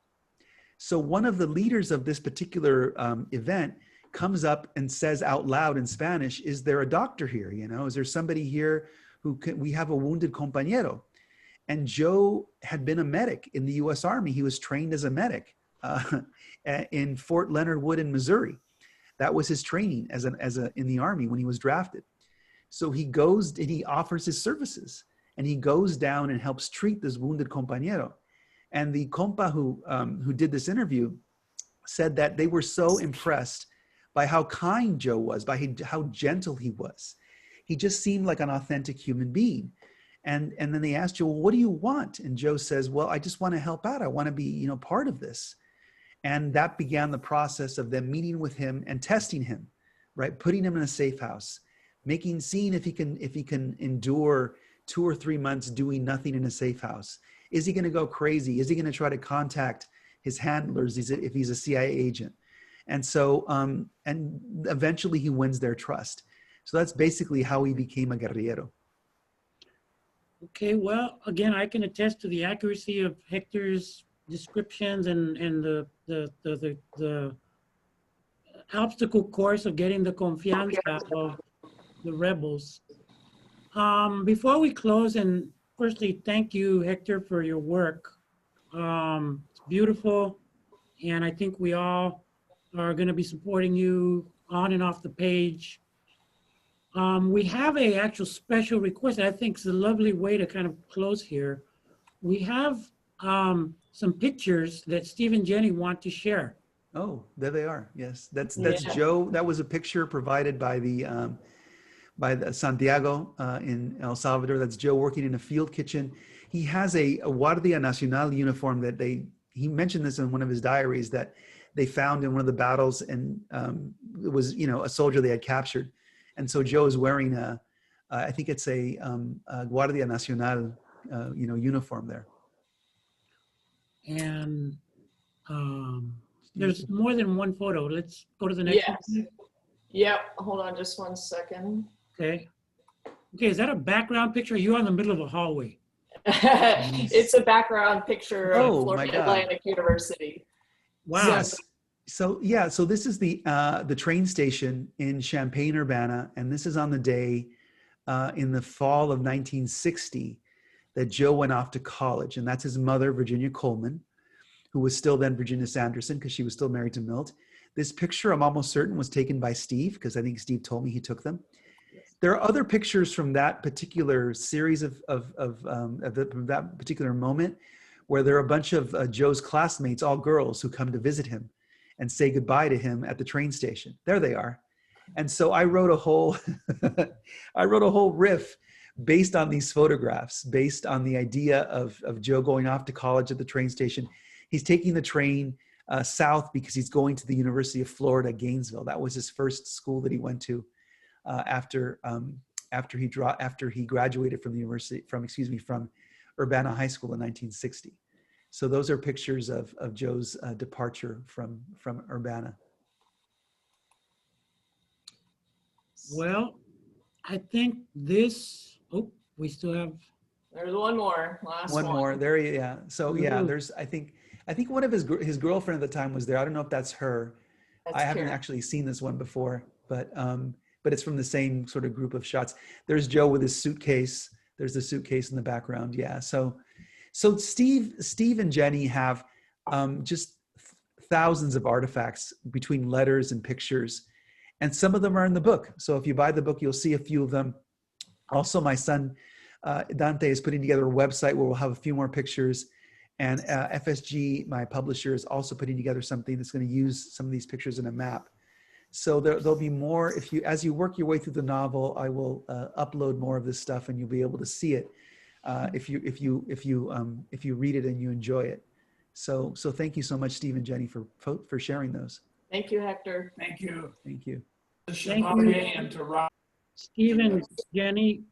So one of the leaders of this particular event comes up and says out loud in Spanish, "Is there a doctor here? Is there somebody here we have a wounded compañero?" And Joe had been a medic in the U.S. Army. He was trained as a medic in Fort Leonard Wood in Missouri. That was his training in the Army when he was drafted. So he goes and he offers his services, and he goes down and helps treat this wounded compañero. And the compa who did this interview said that they were so impressed by how kind Joe was, by how gentle he was. He just seemed like an authentic human being. And then they asked Joe, "Well, what do you want?" And Joe says, "Well, I just want to help out. I want to be, part of this." And that began the process of them meeting with him and testing him, right? Putting him in a safe house, seeing if he can endure 2 or 3 months doing nothing in a safe house. Is he going to go crazy? Is he going to try to contact his handlers if he's a CIA agent? And so, and eventually he wins their trust. So that's basically how he became a guerrillero. Okay, well, again, I can attest to the accuracy of Hector's descriptions and the obstacle course of getting the confianza of the rebels. Before we close, and firstly, thank you, Hector, for your work. It's beautiful, and I think we all are going to be supporting you on and off the page. We have a actual special request that I think is a lovely way to kind of close here. We have some pictures that Steve and Jenny want to share. Oh, there they are. Yes, that's Joe. That was a picture provided by the Santiago in El Salvador. That's Joe working in a field kitchen. He has a Guardia Nacional uniform that he mentioned this in one of his diaries, that they found in one of the battles, and it was, a soldier they had captured. And so Joe is wearing I think it's a Guardia Nacional, uniform there. And there's more than one photo. Let's go to the next one. Yep. Hold on just one second. Okay. Is that a background picture? Or are you on the middle of a hallway? It's a background picture of Florida Atlantic University. Wow. So this is the train station in Champaign-Urbana, and this is on the day in the fall of 1960 that Joe went off to college, and that's his mother, Virginia Coleman, who was still then Virginia Sanderson because she was still married to Milt. This picture, I'm almost certain, was taken by Steve, because I think Steve told me he took them. There are other pictures from that particular series of that particular moment, where there are a bunch of Joe's classmates, all girls, who come to visit him and say goodbye to him at the train station. There they are. And so I wrote a whole riff based on these photographs, based on the idea of Joe going off to college at the train station. He's taking the train south because he's going to the University of Florida, Gainesville. That was his first school that he went to after he graduated from the university, from Urbana High School in 1960. So those are pictures of Joe's departure from Urbana. Well, I think this, we still have. There's one more, last one. One more, there, yeah. So yeah, there's, I think one of his girlfriend at the time was there. I don't know if that's her. I haven't actually seen this one before, but but it's from the same sort of group of shots. There's Joe with his suitcase. There's the suitcase in the background. Yeah. So Steve and Jenny have just thousands of artifacts between letters and pictures, and some of them are in the book. So if you buy the book, you'll see a few of them. Also, my son Dante is putting together a website where we'll have a few more pictures, and FSG, my publisher, is also putting together something that's going to use some of these pictures in a map. So there'll be more. As you work your way through the novel, I will upload more of this stuff, and you'll be able to see it if you read it and you enjoy it. So thank you so much, Steve and Jenny, for sharing those. Thank you, Hector. Thank you. Thank you. To Chevalier and to Rob. Stephen, Jenny,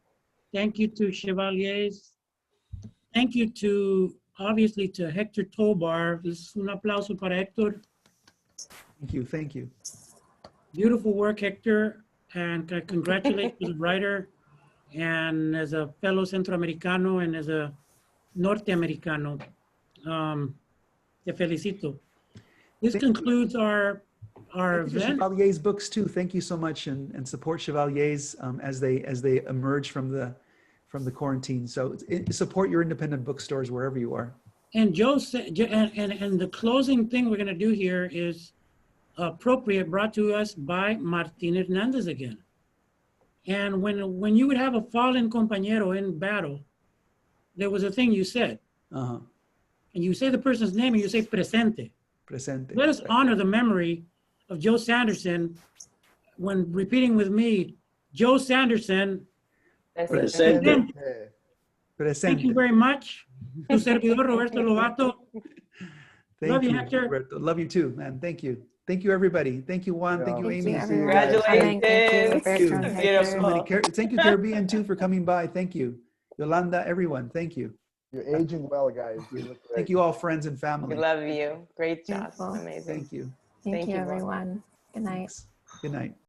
thank you to Chevaliers. Thank you obviously to Hector Tobar. This is un aplauso para Hector. Thank you. Beautiful work, Hector, and I congratulate you as a writer and as a fellow Centroamericano and as a Norteamericano. Te felicito. This concludes our event. Chevalier's books too. Thank you so much, and support Chevaliers as they emerge from the quarantine. So support your independent bookstores wherever you are. And Joe said, and the closing thing we're going to do here is appropriate, brought to us by Martin Hernandez again. And when you would have a fallen compañero in battle, there was a thing you said. Uh-huh. And you say the person's name and you say presente. Presente. Let us honor the memory of Joe Sanderson when repeating with me, Joe Sanderson. Presente. Thank you very much. Tu servidor, Roberto Lovato. Love you, Hector. Roberto. Love you too, man. Thank you. Thank you, everybody. Thank you, Juan. Thank you, Amy. Congratulations. Thank you, Caribbean, too, for coming by. Thank you. Yolanda, everyone. Thank you. You're aging well, guys. You look great. Thank you all, friends and family. We love you. Great job. Beautiful. Amazing. Thank you. Thank you, everyone. Good night. Thanks. Good night.